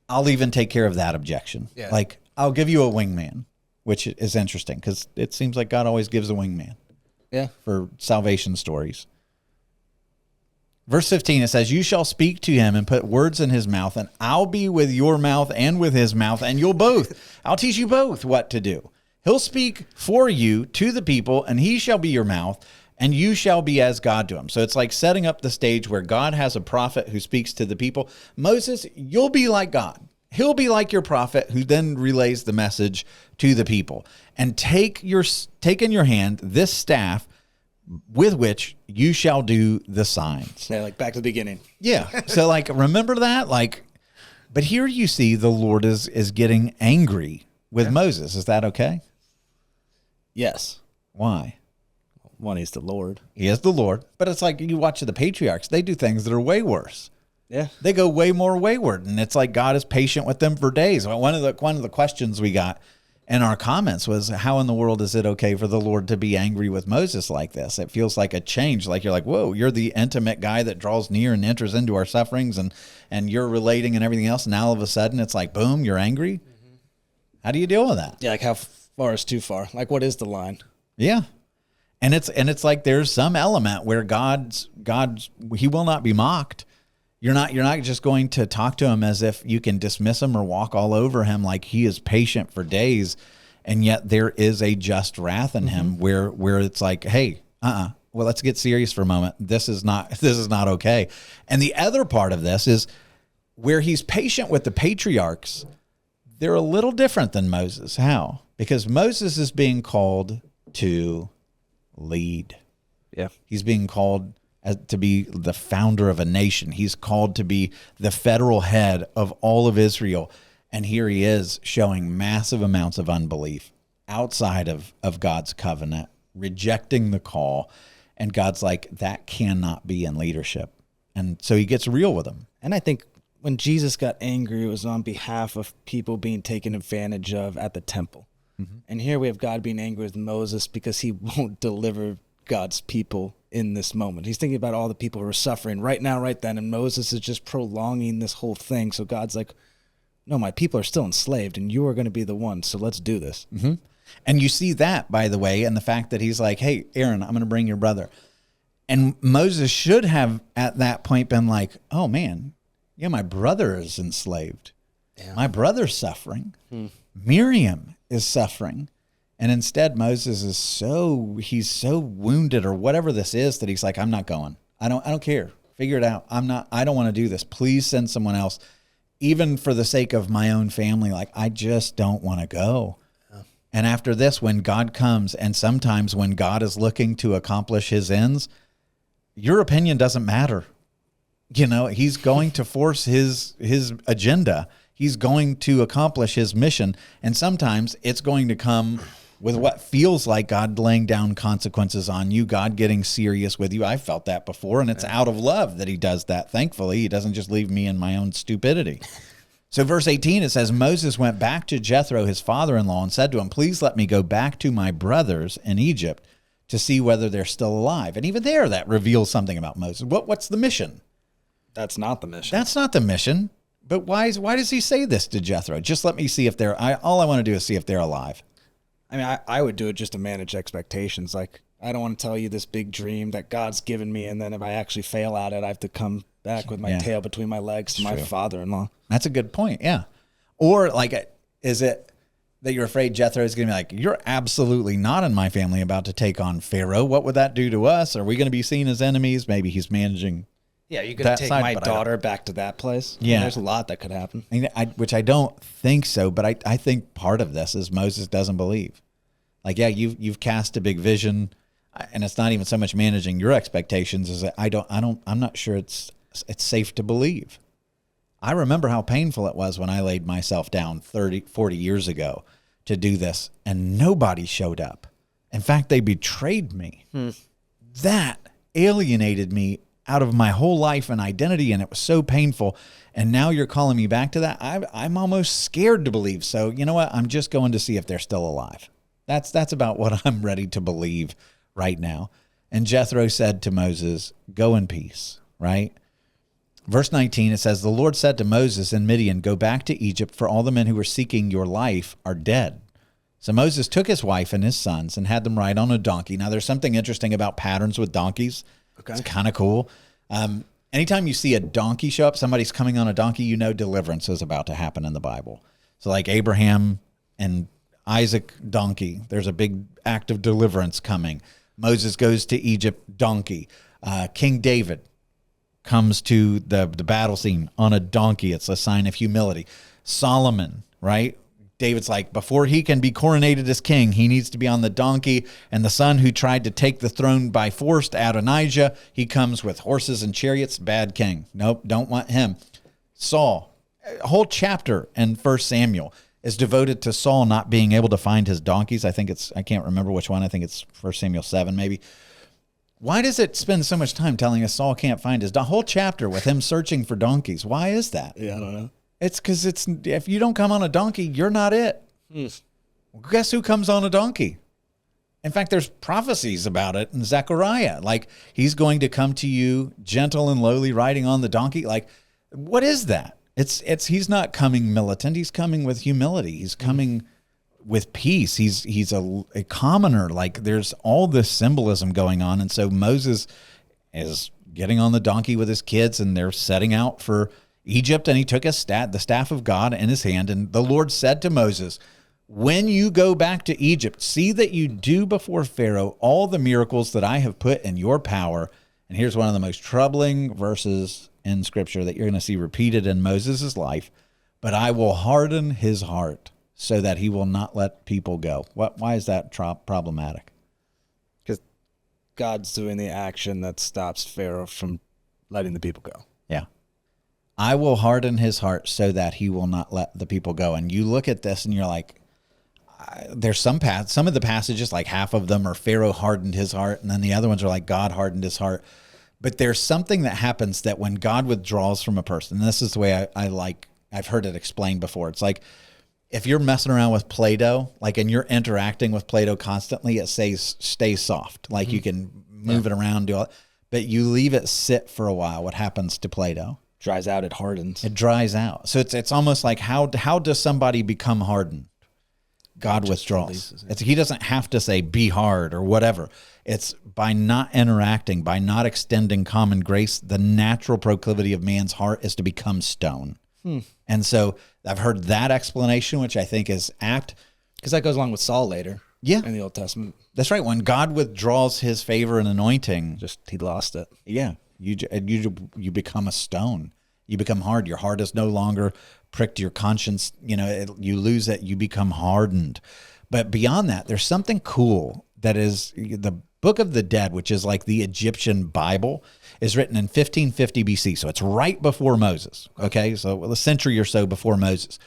I'll even take care of that objection. Yeah. Like, I'll give you a wingman, which is interesting because it seems like God always gives a wingman. Yeah. For salvation stories. Verse 15, it says, you shall speak to him and put words in his mouth, and I'll be with your mouth and with his mouth, and I'll teach you both what to do. He'll speak for you to the people, and he shall be your mouth, and you shall be as God to him. So it's like setting up the stage where God has a prophet who speaks to the people. Moses, you'll be like God. He'll be like your prophet who then relays the message to the people. And take in your hand this staff with which you shall do the signs. Yeah, like back to the beginning. Yeah. So like, remember that? Like, but here you see the Lord is getting angry with Moses. Is that okay? Yes. Why? One, he's the Lord. He is the Lord. But it's like you watch the patriarchs. They do things that are way worse. Yeah. They go way more wayward. And it's like God is patient with them for days. One of the questions we got in our comments was, how in the world is it okay for the Lord to be angry with Moses like this? It feels like a change. Like you're like, whoa, you're the intimate guy that draws near and enters into our sufferings and you're relating and everything else. And now all of a sudden it's like, boom, you're angry. Mm-hmm. How do you deal with that? Yeah. Like how far is too far? Like what is the line? Yeah. And it's like there's some element where God's he will not be mocked. You're not just going to talk to him as if you can dismiss him or walk all over him. Like he is patient for days, and yet there is a just wrath in him where it's like, hey, well, let's get serious for a moment. This is not okay. And the other part of this is where he's patient with the patriarchs. They're a little different than Moses. How? Because Moses is being called to lead. Yeah. He's being called to be the founder of a nation. He's called to be the federal head of all of Israel. And here he is showing massive amounts of unbelief outside of God's covenant, rejecting the call. And God's like, that cannot be in leadership. And so he gets real with him. And I think when Jesus got angry, it was on behalf of people being taken advantage of at the temple. Mm-hmm. And here we have God being angry with Moses because he won't deliver God's people in this moment. He's thinking about all the people who are suffering right now, right then, and Moses is just prolonging this whole thing. So God's like, no, my people are still enslaved, and you are going to be the one, so let's do this. Mm-hmm. And you see that, by the way, and the fact that he's like, hey, Aaron, I'm going to bring your brother. And Moses should have, at that point, been like, oh, man, yeah, my brother is enslaved. Yeah. My brother's suffering. Miriam is suffering. And instead, Moses is he's so wounded or whatever this is that he's like, I'm not going. I don't care. Figure it out. I don't want to do this. Please send someone else. Even for the sake of my own family, like I just don't want to go. And after this, when God comes, and sometimes when God is looking to accomplish his ends, your opinion doesn't matter. You know, he's going to force his agenda. He's going to accomplish his mission. And sometimes it's going to come with what feels like God laying down consequences on you, God getting serious with you. I felt that before, and it's out of love that he does that. Thankfully, he doesn't just leave me in my own stupidity. So verse 18, it says, Moses went back to Jethro, his father-in-law, and said to him, please let me go back to my brothers in Egypt to see whether they're still alive. And even there, that reveals something about Moses. What's the mission? That's not the mission. That's not the mission. But why does he say this to Jethro? Just let me see if all I want to do is see if they're alive. I mean, I would do it just to manage expectations. Like, I don't want to tell you this big dream that God's given me, and then if I actually fail at it, I have to come back with my tail between my legs to my father-in-law. That's a good point, yeah. Or, like, is it that you're afraid Jethro is going to be like, you're absolutely not in my family about to take on Pharaoh. What would that do to us? Are we going to be seen as enemies? Maybe he's managing. Yeah, you're going to take my daughter back to that place? Yeah. There's a lot that could happen. Which I don't think so, but I think part of this is Moses doesn't believe. Like, yeah, you've cast a big vision, and it's not even so much managing your expectations as I'm not sure it's safe to believe. I remember how painful it was when I laid myself down 30, 40 years ago to do this, and nobody showed up. In fact, they betrayed me. That alienated me out of my whole life and identity, and it was so painful. And now you're calling me back to that. I'm almost scared to believe. So you know what? I'm just going to see if they're still alive. That's about what I'm ready to believe right now. And Jethro said to Moses, go in peace, right? Verse 19, it says, the Lord said to Moses in Midian, go back to Egypt, for all the men who were seeking your life are dead. So Moses took his wife and his sons and had them ride on a donkey. Now, there's something interesting about patterns with donkeys. Okay. It's kind of cool. Anytime you see a donkey show up, somebody's coming on a donkey, you know deliverance is about to happen in the Bible. So like Abraham and Isaac, donkey. There's a big act of deliverance coming. Moses goes to Egypt, donkey. King David comes to the battle scene on a donkey. It's a sign of humility. Solomon, right? David's like, before he can be coronated as king, he needs to be on the donkey. And the son who tried to take the throne by force, Adonijah, he comes with horses and chariots. Bad king. Nope, don't want him. Saul, a whole chapter in 1 Samuel is devoted to Saul not being able to find his donkeys. I can't remember which one. I think it's 1 Samuel 7 maybe. Why does it spend so much time telling us Saul can't find his whole chapter with him searching for donkeys? Why is that? Yeah, I don't know. It's because if you don't come on a donkey, you're not it. Well, guess who comes on a donkey? In fact, there's prophecies about it in Zechariah. Like, he's going to come to you gentle and lowly riding on the donkey. Like, what is that? He's not coming militant. He's coming with humility. He's coming with peace. He's a commoner. Like, there's all this symbolism going on. And so Moses is getting on the donkey with his kids, and they're setting out for Egypt. And he took the staff of God in his hand. And the Lord said to Moses, when you go back to Egypt, see that you do before Pharaoh all the miracles that I have put in your power. And here's one of the most troubling verses in Scripture that you're going to see repeated in Moses' life. But I will harden his heart so that he will not let people go. Why is that problematic? Because God's doing the action that stops Pharaoh from letting the people go. Yeah. I will harden his heart so that he will not let the people go. And you look at this and you're like, there's some of the passages, like half of them are Pharaoh hardened his heart, and then the other ones are like God hardened his heart. But there's something that happens that when God withdraws from a person, and this is the way I've heard it explained before. It's like if you're messing around with Play-Doh, like, and you're interacting with Play-Doh constantly, it says stay soft. Like you can move it around, do all, but you leave it sit for a while. What happens to Play-Doh? Dries out, it hardens. It dries out. So it's almost like how does somebody become hardened? God withdraws. He doesn't have to say be hard or whatever. It's by not interacting, by not extending common grace. The natural proclivity of man's heart is to become stone. And so I've heard that explanation, which I think is apt. Because that goes along with Saul later in the Old Testament. That's right. When God withdraws his favor and anointing. He lost it. Yeah. You become a stone. You become hard. Your heart is no longer pricked. Your conscience, you lose it. You become hardened. But beyond that, there's something cool that is the Book of the Dead, which is like the Egyptian Bible, is written in 1550 BC. So it's right before Moses. Okay. So a century or so before Moses.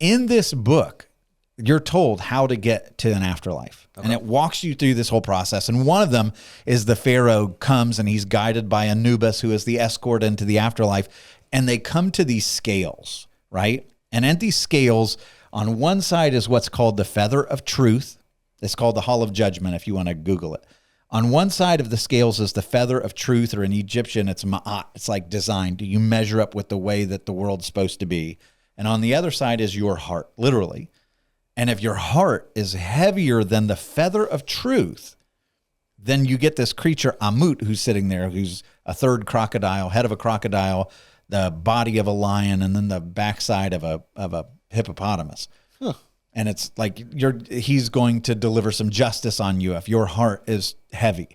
In this book, you're told how to get to an afterlife. Okay. And it walks you through this whole process. And one of them is the Pharaoh comes and he's guided by Anubis, who is the escort into the afterlife. And they come to these scales, right? And at these scales, on one side is what's called the feather of truth. It's called the Hall of Judgment, if you want to Google it. On one side of the scales is the feather of truth, or in Egyptian, it's ma'at. It's like designed. You measure up with the way that the world's supposed to be. And on the other side is your heart, literally. And if your heart is heavier than the feather of truth, then you get this creature, Amut, who's sitting there, who's a third crocodile, head of a crocodile, the body of a lion, and then the backside of a hippopotamus. Huh. And it's like he's going to deliver some justice on you if your heart is heavy.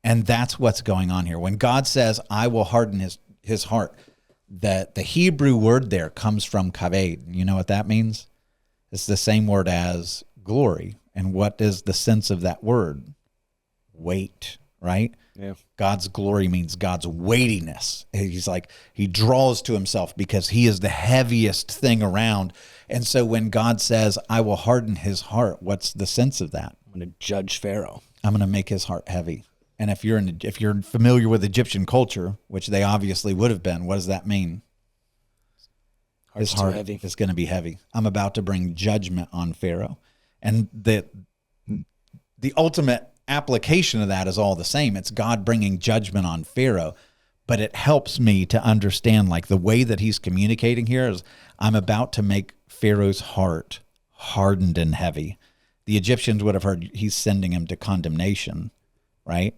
And that's what's going on here. When God says, I will harden his heart, that the Hebrew word there comes from kaved. You know what that means? It's the same word as glory. And what is the sense of that word? Weight, right? Yeah. God's glory means God's weightiness. He's like, he draws to himself because he is the heaviest thing around. And so when God says, I will harden his heart, what's the sense of that? I'm going to judge Pharaoh. I'm going to make his heart heavy. And if you're familiar with Egyptian culture, which they obviously would have been, what does that mean? His heart is going to be heavy. I'm about to bring judgment on Pharaoh. And the ultimate application of that is all the same. It's God bringing judgment on Pharaoh. But it helps me to understand, like, the way that he's communicating here is, I'm about to make Pharaoh's heart hardened and heavy. The Egyptians would have heard he's sending him to condemnation, right?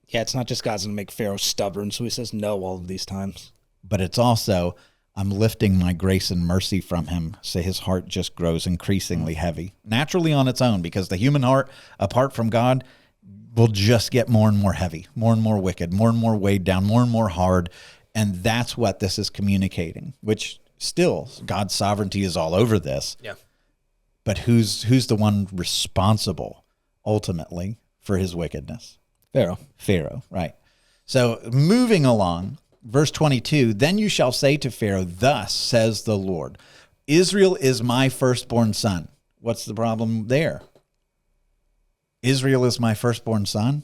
Yeah, it's not just God's going to make Pharaoh stubborn, so he says no all of these times. But it's also, I'm lifting my grace and mercy from him, so his heart just grows increasingly heavy, naturally on its own, because the human heart, apart from God, will just get more and more heavy, more and more wicked, more and more weighed down, more and more hard. And that's what this is communicating, which still, God's sovereignty is all over this. Yeah. But who's the one responsible ultimately for his wickedness? Pharaoh, right. So moving along, verse 22, then you shall say to Pharaoh, thus says the Lord, Israel is my firstborn son. What's the problem there? Israel is my firstborn son.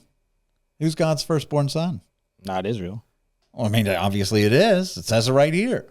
Who's God's firstborn son? Not Israel. Well, I mean, obviously it is. It says it right here.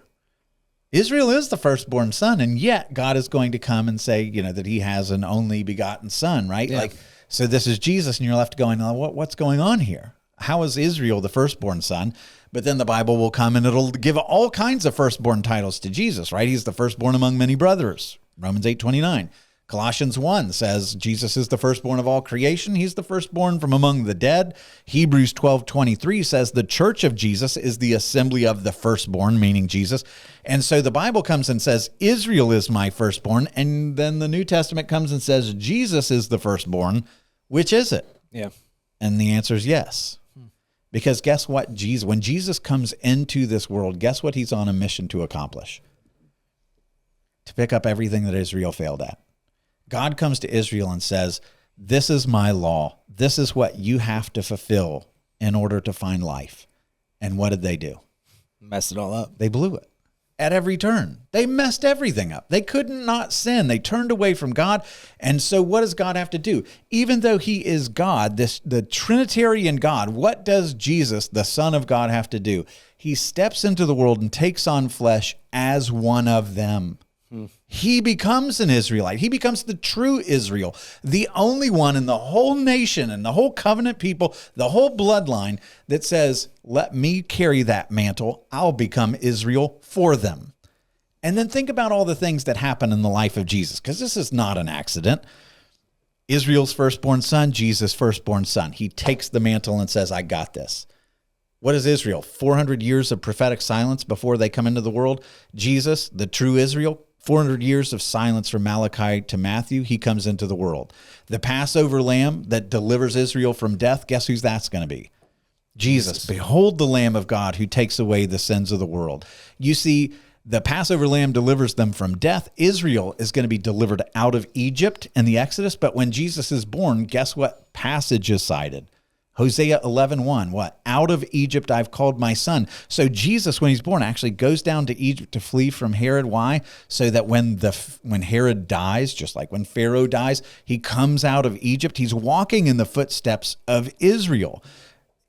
Israel is the firstborn son, and yet God is going to come and say, that he has an only begotten son, right? Yeah. Like, so this is Jesus, and you're left going, oh, what's going on here? How is Israel the firstborn son? But then the Bible will come and it'll give all kinds of firstborn titles to Jesus, right? He's the firstborn among many brothers. Romans 8:29. Colossians 1 says Jesus is the firstborn of all creation. He's the firstborn from among the dead. Hebrews 12:23 says the church of Jesus is the assembly of the firstborn, meaning Jesus. And so the Bible comes and says, Israel is my firstborn. And then the New Testament comes and says, Jesus is the firstborn. Which is it? Yeah. And the answer is yes. Because guess what? When Jesus comes into this world, guess what he's on a mission to accomplish? To pick up everything that Israel failed at. God comes to Israel and says, this is my law. This is what you have to fulfill in order to find life. And what did they do? Messed it all up. They blew it at every turn. They messed everything up. They couldn't not sin. They turned away from God. And so what does God have to do? Even though he is God, the Trinitarian God, what does Jesus, the Son of God, have to do? He steps into the world and takes on flesh as one of them. He becomes an Israelite. He becomes the true Israel, the only one in the whole nation and the whole covenant people, the whole bloodline that says, let me carry that mantle. I'll become Israel for them. And then think about all the things that happen in the life of Jesus, because this is not an accident. Israel's firstborn son, Jesus' firstborn son. He takes the mantle and says, I got this. What is Israel? 400 years of prophetic silence before they come into the world. Jesus, the true Israel, 400 years of silence from Malachi to Matthew, he comes into the world. The Passover lamb that delivers Israel from death, guess who's that's going to be? Jesus. Behold the Lamb of God who takes away the sins of the world. You see, The Passover lamb delivers them from death. Israel is going to be delivered out of Egypt in the Exodus. But when Jesus is born, guess what passage is cited? Hosea 11:1. What? Out of Egypt I've called my son. So Jesus, when he's born, actually goes down to Egypt to flee from Herod. Why? So that when Herod dies, just like when Pharaoh dies, he comes out of Egypt. He's walking in the footsteps of Israel.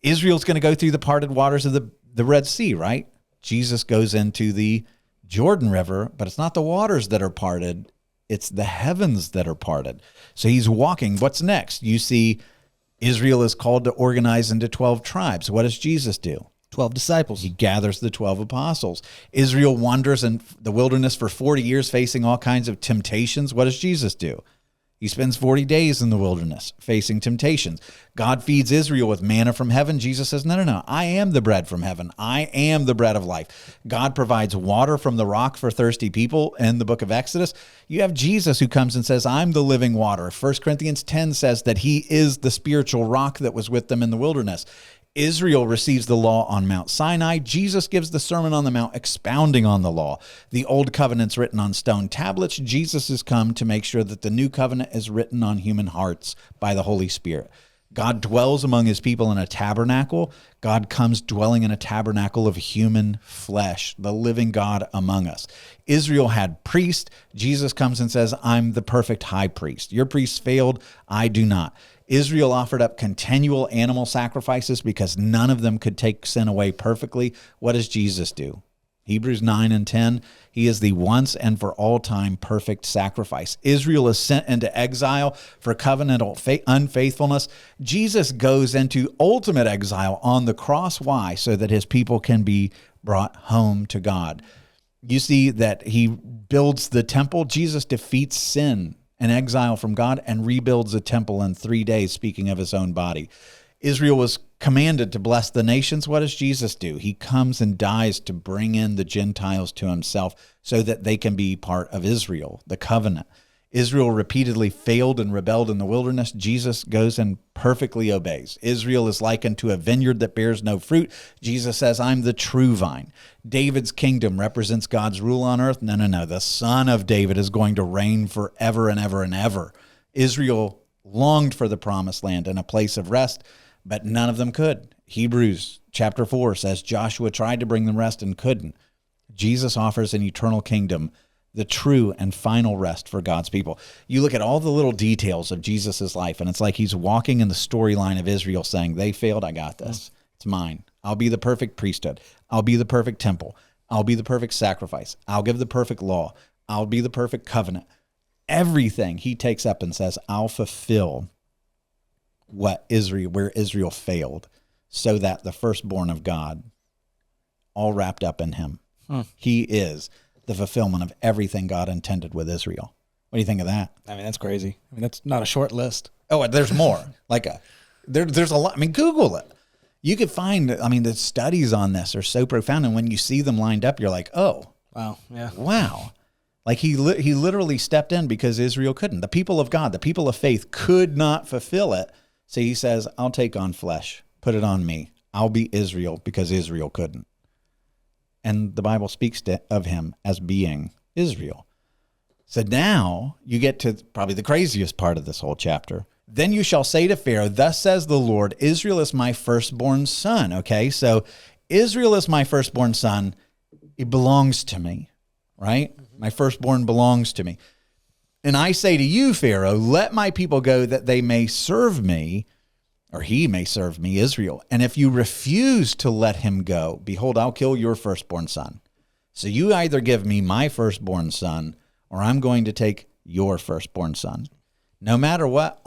Israel's going to go through the parted waters of the Red Sea, right? Jesus goes into the Jordan River, but it's not the waters that are parted. It's the heavens that are parted. So he's walking. What's next? You see Israel is called to organize into 12 tribes. What does Jesus do? 12 disciples. He gathers the 12 apostles. Israel wanders in the wilderness for 40 years facing all kinds of temptations. What does Jesus do? He spends 40 days in the wilderness facing temptations. God feeds Israel with manna from heaven. Jesus says, no. I am the bread from heaven. I am the bread of life. God provides water from the rock for thirsty people in the book of Exodus. You have Jesus who comes and says, I'm the living water. 1 Corinthians 10 says that he is the spiritual rock that was with them in the wilderness. Israel receives the law on Mount Sinai. Jesus gives the Sermon on the Mount expounding on the law. The old covenant's written on stone tablets. Jesus has come to make sure that the new covenant is written on human hearts by the Holy Spirit. God dwells among his people in a tabernacle. God comes dwelling in a tabernacle of human flesh, the living God among us. Israel had priests. Jesus comes and says, I'm the perfect high priest. Your priests failed. I do not. Israel offered up continual animal sacrifices because none of them could take sin away perfectly. What does Jesus do? Hebrews 9 and 10, he is the once and for all time perfect sacrifice. Israel is sent into exile for covenantal unfaithfulness. Jesus goes into ultimate exile on the cross. Why? So that his people can be brought home to God. You see that he builds the temple. Jesus defeats sin and exile from God and rebuilds a temple in 3 days, speaking of his own body. Israel was commanded to bless the nations. What does Jesus do? He comes and dies to bring in the Gentiles to himself so that they can be part of Israel, the covenant. Israel repeatedly failed and rebelled in the wilderness. Jesus goes and perfectly obeys. Israel is likened to a vineyard that bears no fruit. Jesus says, I'm the true vine. David's kingdom represents God's rule on earth. No. The son of David is going to reign forever and ever and ever. Israel longed for the promised land and a place of rest, but none of them could. Hebrews chapter 4 says Joshua tried to bring them rest and couldn't. Jesus offers an eternal kingdom, the true and final rest for God's people. You look at all the little details of Jesus's life, and it's like he's walking in the storyline of Israel saying, they failed, I got this. It's mine. I'll be the perfect priesthood. I'll be the perfect temple. I'll be the perfect sacrifice. I'll give the perfect law. I'll be the perfect covenant. Everything he takes up and says, I'll fulfill where Israel failed, so that the firstborn of God, all wrapped up in him. He is the fulfillment of everything God intended with Israel. What do you think of that? I mean, that's crazy. I mean, that's not a short list. Oh, there's more. There's a lot. I mean, Google it. You could find, the studies on this are so profound. And when you see them lined up, you're like, oh. Wow. Yeah. Wow. Like he literally stepped in because Israel couldn't. The people of God, the people of faith could not fulfill it. So he says, I'll take on flesh. Put it on me. I'll be Israel because Israel couldn't. And the Bible speaks of him as being Israel. So now you get to probably the craziest part of this whole chapter. Then you shall say to Pharaoh, thus says the Lord, Israel is my firstborn son. Okay, so Israel is my firstborn son. It belongs to me, right? My firstborn belongs to me. And I say to you, Pharaoh, let my people go that they may serve me, or he may serve me, Israel. And if you refuse to let him go, behold, I'll kill your firstborn son. So you either give me my firstborn son, or I'm going to take your firstborn son. No matter what,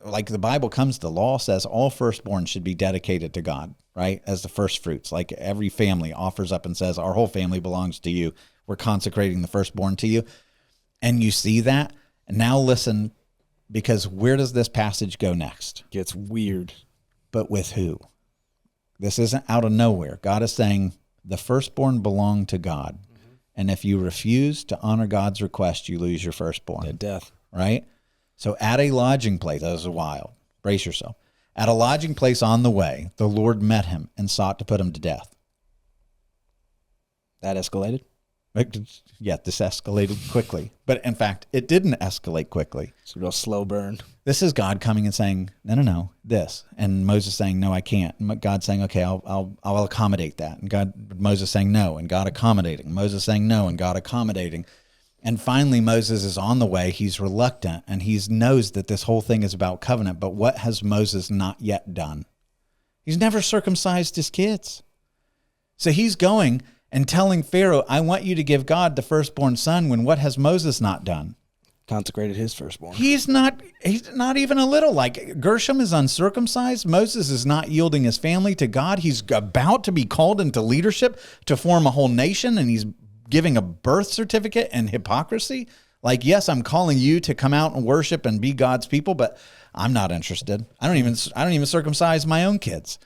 like the Bible comes, the law says all firstborn should be dedicated to God, right? As the first fruits. Like every family offers up and says, our whole family belongs to you. We're consecrating the firstborn to you. And you see that. And now listen, because where does this passage go next? Gets weird. But with who? This isn't out of nowhere. God is saying the firstborn belong to God. Mm-hmm. And if you refuse to honor God's request, you lose your firstborn. Yeah, death. Right? So at a lodging place, that was wild. Brace yourself. At a lodging place on the way, the Lord met him and sought to put him to death. That escalated? But yeah, this escalated quickly. But in fact, it didn't escalate quickly. It's a real slow burn. This is God coming and saying, no, this. And Moses saying, no, I can't. And God saying, okay, I'll accommodate that. And Moses saying no, and God accommodating. Moses saying no, and God accommodating. And finally, Moses is on the way. He's reluctant, and he knows that this whole thing is about covenant. But what has Moses not yet done? He's never circumcised his kids. So he's going and telling Pharaoh, I want you to give God the firstborn son, when what has Moses not done? Consecrated his firstborn. He's not even a little. Like, Gershom is uncircumcised. Moses is not yielding his family to God. He's about to be called into leadership to form a whole nation, and he's giving a birth certificate and hypocrisy. Like, yes, I'm calling you to come out and worship and be God's people, but I'm not interested. I don't even circumcise my own kids.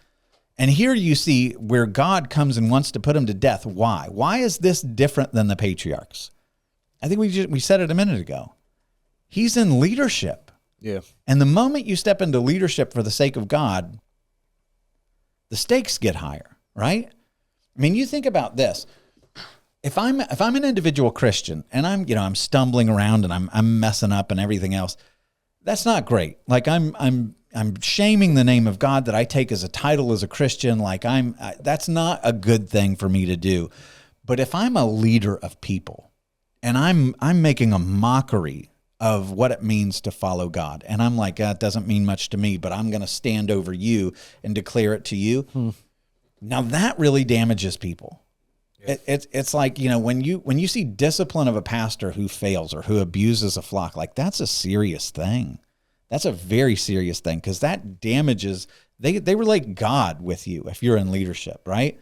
And here you see where God comes and wants to put him to death. Why? Why is this different than the patriarchs? I think we said it a minute ago. He's in leadership. Yeah. And the moment you step into leadership for the sake of God, the stakes get higher, right? I mean, you think about this. If I'm an individual Christian and I'm stumbling around and I'm messing up and everything else, that's not great. Like, I'm shaming the name of God that I take as a title as a Christian. Like, that's not a good thing for me to do. But if I'm a leader of people and I'm making a mockery of what it means to follow God, and I'm like, that doesn't mean much to me, but I'm going to stand over you and declare it to you. Now that really damages people. Yeah. It's like, when you see discipline of a pastor who fails or who abuses a flock, like, that's a serious thing. That's a very serious thing, because that damages, they relate God with you if you're in leadership, right?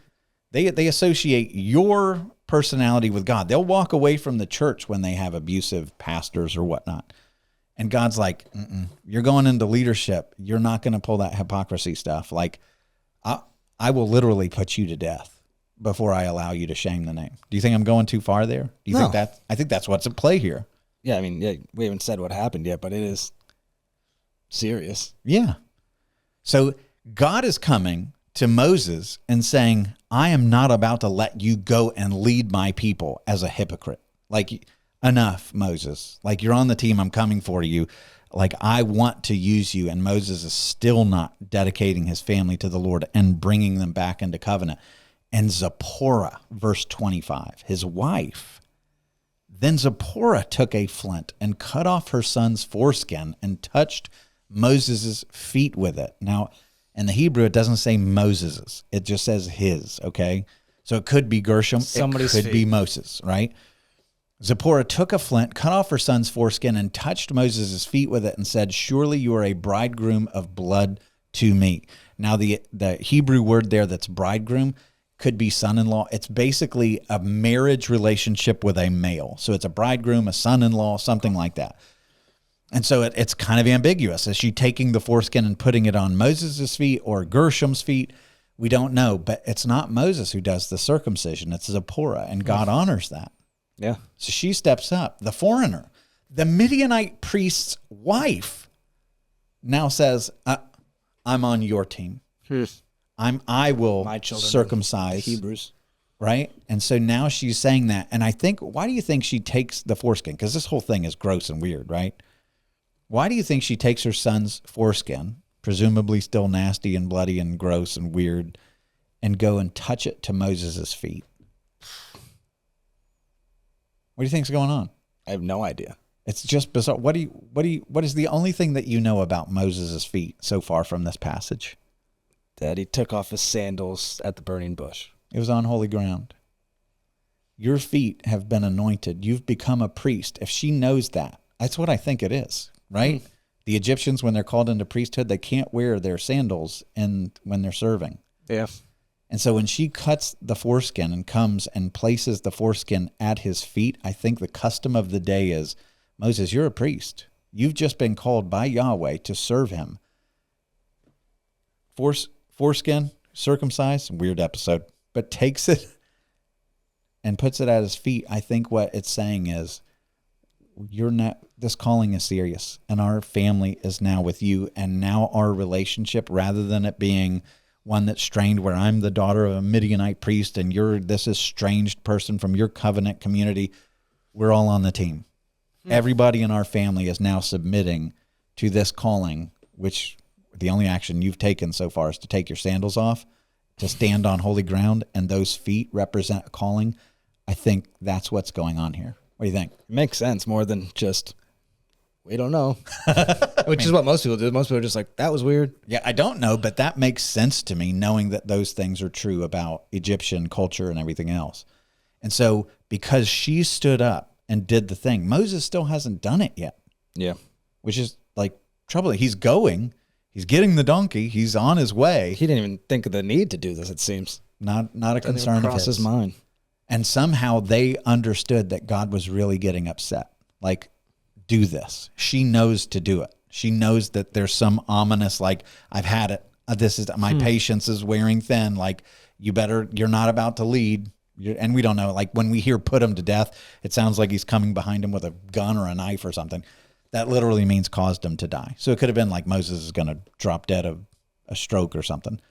They associate your personality with God. They'll walk away from the church when they have abusive pastors or whatnot. And God's like, you're going into leadership. You're not going to pull that hypocrisy stuff. Like, I will literally put you to death before I allow you to shame the name. Do you think I'm going too far there? Do you think that? I think that's what's at play here. Yeah, I mean, we haven't said what happened yet, but it is serious. Yeah. So God is coming to Moses and saying, I am not about to let you go and lead my people as a hypocrite. Like, enough, Moses. Like, you're on the team. I'm coming for you. Like, I want to use you. And Moses is still not dedicating his family to the Lord and bringing them back into covenant. And Zipporah, verse 25, his wife, then Zipporah took a flint and cut off her son's foreskin and touched Moses' feet with it. Now, in the Hebrew, it doesn't say Moses's. It just says his, okay? So it could be Gershom. Somebody's it could be Moses, right? Zipporah took a flint, cut off her son's foreskin, and touched Moses' feet with it and said, surely you are a bridegroom of blood to me. Now, the Hebrew word there that's bridegroom could be son-in-law. It's basically a marriage relationship with a male. So it's a bridegroom, a son-in-law, something like that. And so it's kind of ambiguous. Is she taking the foreskin and putting it on Moses' feet or Gershom's feet? We don't know, but it's not Moses who does the circumcision. It's Zipporah, and God honors that. Yeah. So she steps up. The foreigner, the Midianite priest's wife, now says, I'm on your team. I will my children, circumcise the Hebrews. Right? And so now she's saying that. And I think, why do you think she takes the foreskin? Because this whole thing is gross and weird, right? Why do you think she takes her son's foreskin, presumably still nasty and bloody and gross and weird, and go and touch it to Moses' feet? What do you think's going on? I have no idea. It's just bizarre. What is the only thing that you know about Moses' feet so far from this passage? That he took off his sandals at the burning bush. It was on holy ground. Your feet have been anointed. You've become a priest. If she knows that, that's what I think it is, right? The Egyptians, when they're called into priesthood, they can't wear their sandals when they're serving. Yeah. And so when she cuts the foreskin and comes and places the foreskin at his feet, I think the custom of the day is, Moses, you're a priest. You've just been called by Yahweh to serve him. Foreskin, circumcised, weird episode, but takes it and puts it at his feet. I think what it's saying is, this calling is serious, and our family is now with you, and now our relationship, rather than it being, one that's strained, where I'm the daughter of a Midianite priest and you're this estranged person from your covenant community. We're all on the team. Everybody in our family is now submitting to this calling, which the only action you've taken so far is to take your sandals off, to stand on holy ground, and those feet represent a calling. I think that's what's going on here. What do you think? It makes sense more than just, we don't know, which is what most people do. Most people are just like, that was weird. Yeah, I don't know, but that makes sense to me, knowing that those things are true about Egyptian culture and everything else. And so because she stood up and did the thing, Moses still hasn't done it yet. Yeah. Which is like troubling. He's going, he's getting the donkey, he's on his way. He didn't even think of the need to do this, it seems. Not a concern of his. His mind. And somehow they understood that God was really getting upset. Like, do this. She knows to do it. She knows that there's some ominous, like, I've had it. This is, my patience is wearing thin. Like, you're not about to lead. And we don't know. Like, when we hear put him to death, it sounds like he's coming behind him with a gun or a knife or something. That literally means caused him to die. So it could have been like Moses is going to drop dead of a stroke or something.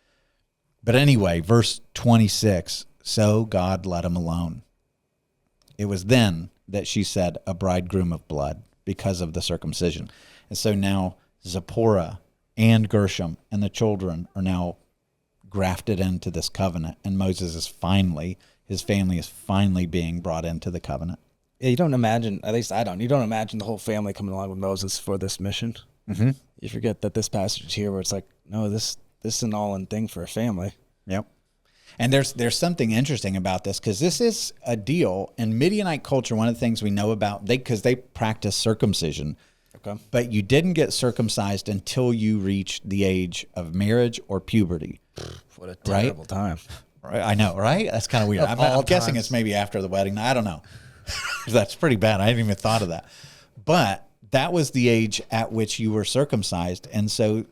But anyway, verse 26, so God let him alone. It was then that she said, a bridegroom of blood, because of the circumcision. And so now Zipporah and Gershom and the children are now grafted into this covenant. And Moses is finally, his family is finally being brought into the covenant. Yeah, you don't imagine, at least I don't, you don't imagine the whole family coming along with Moses for this mission. Mm-hmm. You forget that this passage is here where it's like, no, this is an all-in thing for a family. Yep. And there's something interesting about this, because this is a deal in Midianite culture. One of the things we know about, because they practice circumcision, okay, but you didn't get circumcised until you reached the age of marriage or puberty. What a terrible time. Right? I know, right? That's kind of weird. I'm guessing it's maybe after the wedding. I don't know. That's pretty bad. I hadn't even thought of that. But that was the age at which you were circumcised. And so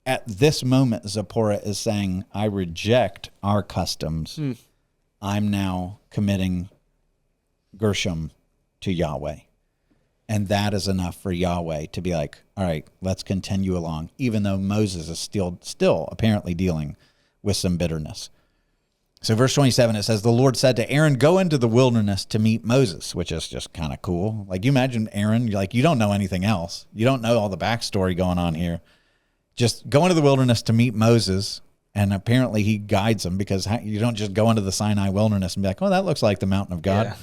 at this moment, Zipporah is saying, I reject our customs. I'm now committing Gershom to Yahweh. And that is enough for Yahweh to be like, all right, let's continue along, even though Moses is still apparently dealing with some bitterness. So verse 27, it says, the Lord said to Aaron, go into the wilderness to meet Moses, which is just kind of cool. Like, you imagine Aaron, you don't know anything else. You don't know all the backstory going on here. Just go into the wilderness to meet Moses, and apparently he guides him, because you don't just go into the Sinai wilderness and be like, oh, that looks like the mountain of God. Yeah.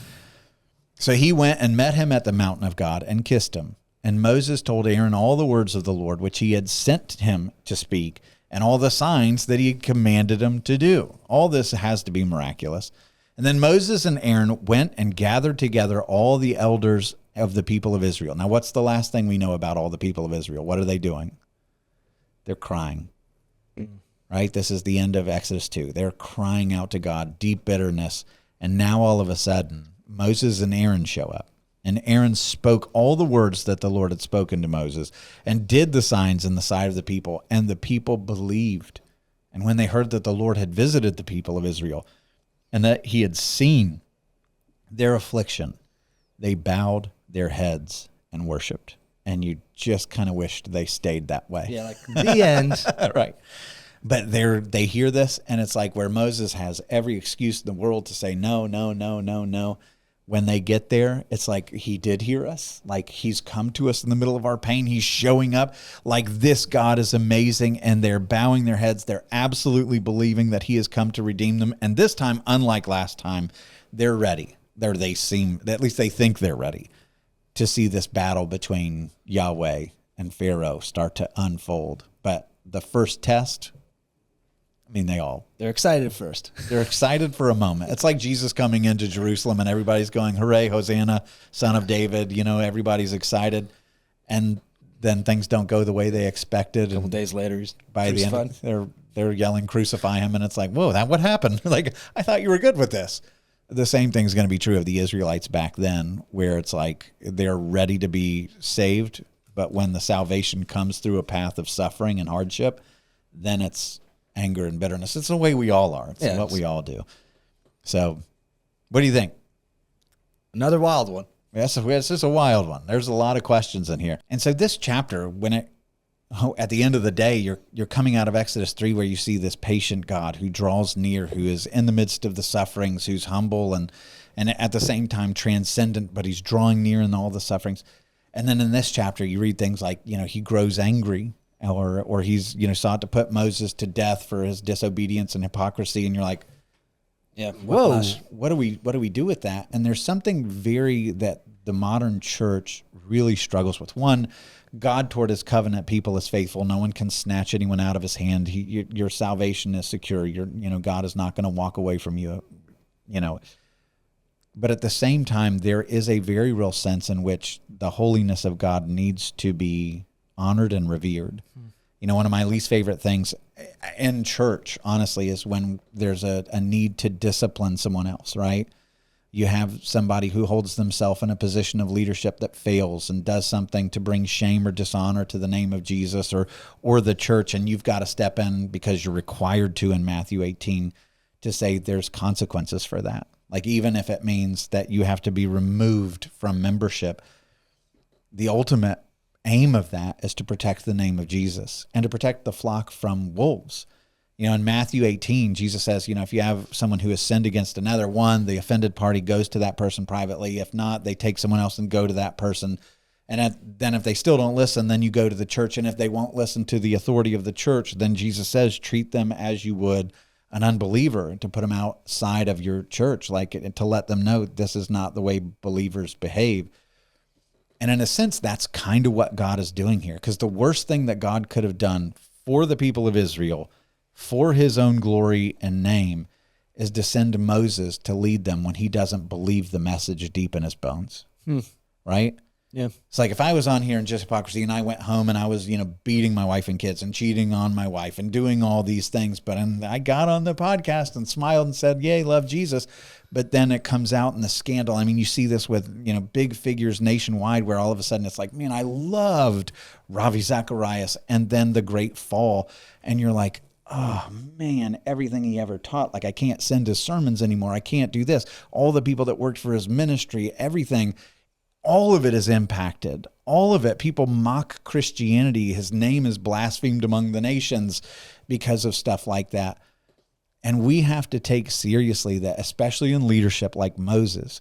So he went and met him at the mountain of God and kissed him. And Moses told Aaron all the words of the Lord, which he had sent him to speak, and all the signs that he had commanded him to do. All this has to be miraculous. And then Moses and Aaron went and gathered together all the elders of the people of Israel. Now, what's the last thing we know about all the people of Israel? What are they doing? They're crying, right? This is the end of Exodus 2. They're crying out to God, deep bitterness. And now all of a sudden, Moses and Aaron show up. And Aaron spoke all the words that the Lord had spoken to Moses and did the signs in the sight of the people. And the people believed. And when they heard that the Lord had visited the people of Israel and that he had seen their affliction, they bowed their heads and worshiped. And you just kind of wished they stayed that way. Yeah, like the end. Right. But they hear this, and it's like where Moses has every excuse in the world to say no, no, no, no, no. When they get there, it's like he did hear us. Like, he's come to us in the middle of our pain. He's showing up. Like, this God is amazing, and they're bowing their heads. They're absolutely believing that he has come to redeem them. And this time, unlike last time, they're ready. At least they think they're ready to see this battle between Yahweh and Pharaoh start to unfold. But the first test, they're excited at first. They're excited for a moment. It's like Jesus coming into Jerusalem and everybody's going, hooray, Hosanna, son of David. Everybody's excited. And then things don't go the way they expected. A couple days later, he's by crucified. The end, they're yelling, crucify him. And it's like, whoa, what happened? Like, I thought you were good with this. The same thing's going to be true of the Israelites back then, where it's like they're ready to be saved. But when the salvation comes through a path of suffering and hardship, then it's anger and bitterness. It's the way we all are. It's what we all do. So what do you think? Another wild one. Yes, this is a wild one. There's a lot of questions in here. And so this chapter, at the end of the day, you're coming out of Exodus 3 where you see this patient God who draws near, who is in the midst of the sufferings, who's humble and at the same time transcendent, but he's drawing near in all the sufferings. And then in this chapter, you read things like, he grows angry, or he's, sought to put Moses to death for his disobedience and hypocrisy. And you're like, yeah, whoa, what do we do with that? And there's something that the modern church really struggles with. One, God toward his covenant people is faithful. No one can snatch anyone out of his hand. Your salvation is secure. God is not going to walk away from you, But at the same time, there is a very real sense in which the holiness of God needs to be honored and revered. One of my least favorite things in church, honestly, is when there's a need to discipline someone else, right? You have somebody who holds themselves in a position of leadership that fails and does something to bring shame or dishonor to the name of Jesus or the church, and you've got to step in because you're required to in Matthew 18 to say there's consequences for that. Like, even if it means that you have to be removed from membership, the ultimate aim of that is to protect the name of Jesus and to protect the flock from wolves. In Matthew 18, Jesus says, if you have someone who has sinned against another, the offended party goes to that person privately. If not, they take someone else and go to that person. And then if they still don't listen, then you go to the church. And if they won't listen to the authority of the church, then Jesus says, treat them as you would an unbeliever, to put them outside of your church, to let them know this is not the way believers behave. And in a sense, that's kind of what God is doing here, because the worst thing that God could have done for the people of Israel, for his own glory and name, is to send Moses to lead them when he doesn't believe the message deep in his bones. Right? Yeah. It's like if I was on here in just hypocrisy and I went home and I was, beating my wife and kids and cheating on my wife and doing all these things, but I got on the podcast and smiled and said, yay, love Jesus. But then it comes out in the scandal. I mean, you see this with, big figures nationwide where all of a sudden it's like, man, I loved Ravi Zacharias, and then the great fall. And you're like, oh man, everything he ever taught, I can't send his sermons anymore. I can't do this. All the people that worked for his ministry, everything, all of it is impacted. All of it. People mock Christianity. His name is blasphemed among the nations because of stuff like that. And we have to take seriously that, especially in leadership like Moses,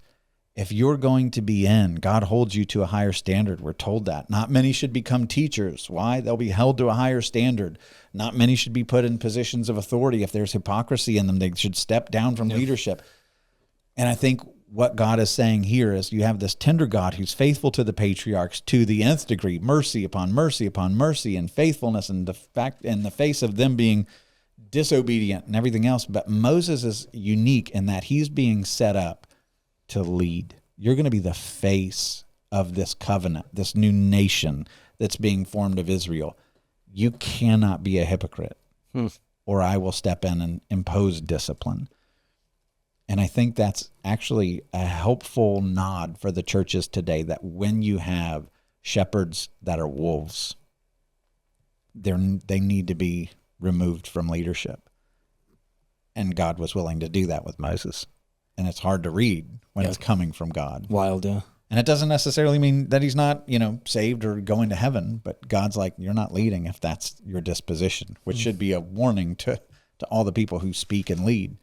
if you're going to be in, God holds you to a higher standard. We're told that. Not many should become teachers. Why? They'll be held to a higher standard. Not many should be put in positions of authority. If there's hypocrisy in them, they should step down from leadership. And I think what God is saying here is you have this tender God who's faithful to the patriarchs to the nth degree, mercy upon mercy upon mercy, and faithfulness, and the fact in the face of them being disobedient and everything else. But Moses is unique in that he's being set up to lead. You're going to be the face of this covenant, this new nation that's being formed of Israel. You cannot be a hypocrite, or I will step in and impose discipline. And I think that's actually a helpful nod for the churches today, that when you have shepherds that are wolves, they need to be removed from leadership. And God was willing to do that with Moses. And it's hard to read when it's coming from God. Wild, yeah. And it doesn't necessarily mean that he's not, saved or going to heaven, but God's like, you're not leading if that's your disposition, which should be a warning to all the people who speak and lead.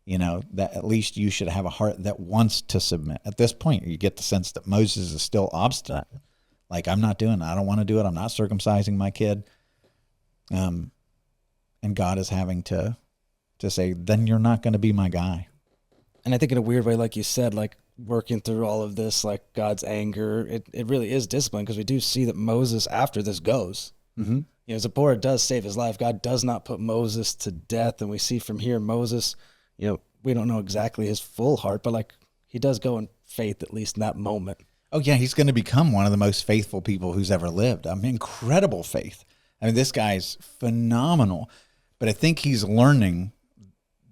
That at least you should have a heart that wants to submit. At this point, you get the sense that Moses is still obstinate. Like, I'm not doing it. I don't want to do it. I'm not circumcising my kid. And God is having to say, then you're not going to be my guy. And I think in a weird way, like you said, working through all of this, God's anger, it really is discipline, because we do see that Moses after this goes. Mm-hmm. Zipporah does save his life. God does not put Moses to death. And we see from here, Moses, we don't know exactly his full heart, but he does go in faith, at least in that moment. Oh yeah, he's going to become one of the most faithful people who's ever lived. Incredible faith. This guy's phenomenal, but I think he's learning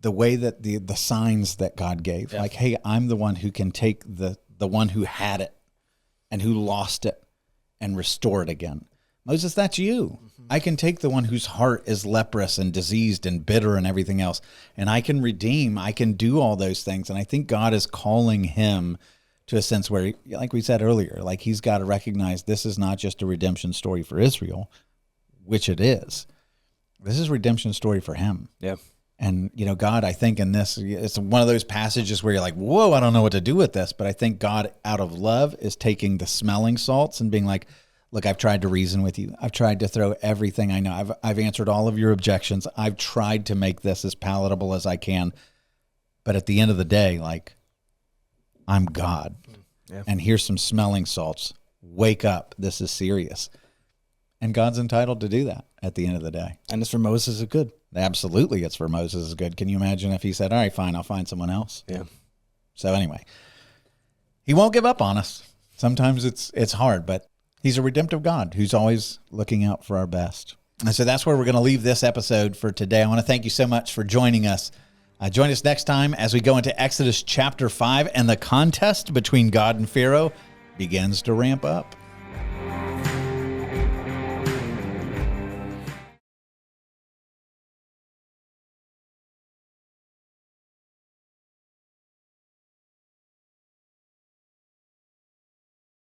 the way that the signs that God gave. Yeah. Hey, I'm the one who can take the one who had it and who lost it and restore it again. Moses, that's you. Mm-hmm. I can take the one whose heart is leprous and diseased and bitter and everything else, and I can redeem. I can do all those things. And I think God is calling him to a sense where, like we said earlier, he's got to recognize this is not just a redemption story for Israel. which it is, this is a redemption story for him. Yeah. And, God, I think in this, it's one of those passages where you're like, whoa, I don't know what to do with this. But I think God, out of love, is taking the smelling salts and being like, look, I've tried to reason with you. I've tried to throw everything I know. I've answered all of your objections. I've tried to make this as palatable as I can. But at the end of the day, like, I'm God. Yeah. And here's some smelling salts. Wake up. This is serious. And God's entitled to do that at the end of the day. And it's for Moses is good. Absolutely, it's for Moses is good. Can you imagine if he said, all right, fine, I'll find someone else? Yeah. So anyway, he won't give up on us. Sometimes it's hard, but he's a redemptive God who's always looking out for our best. And so that's where we're going to leave this episode for today. I want to thank you so much for joining us. Join us next time as we go into Exodus chapter 5, and the contest between God and Pharaoh begins to ramp up.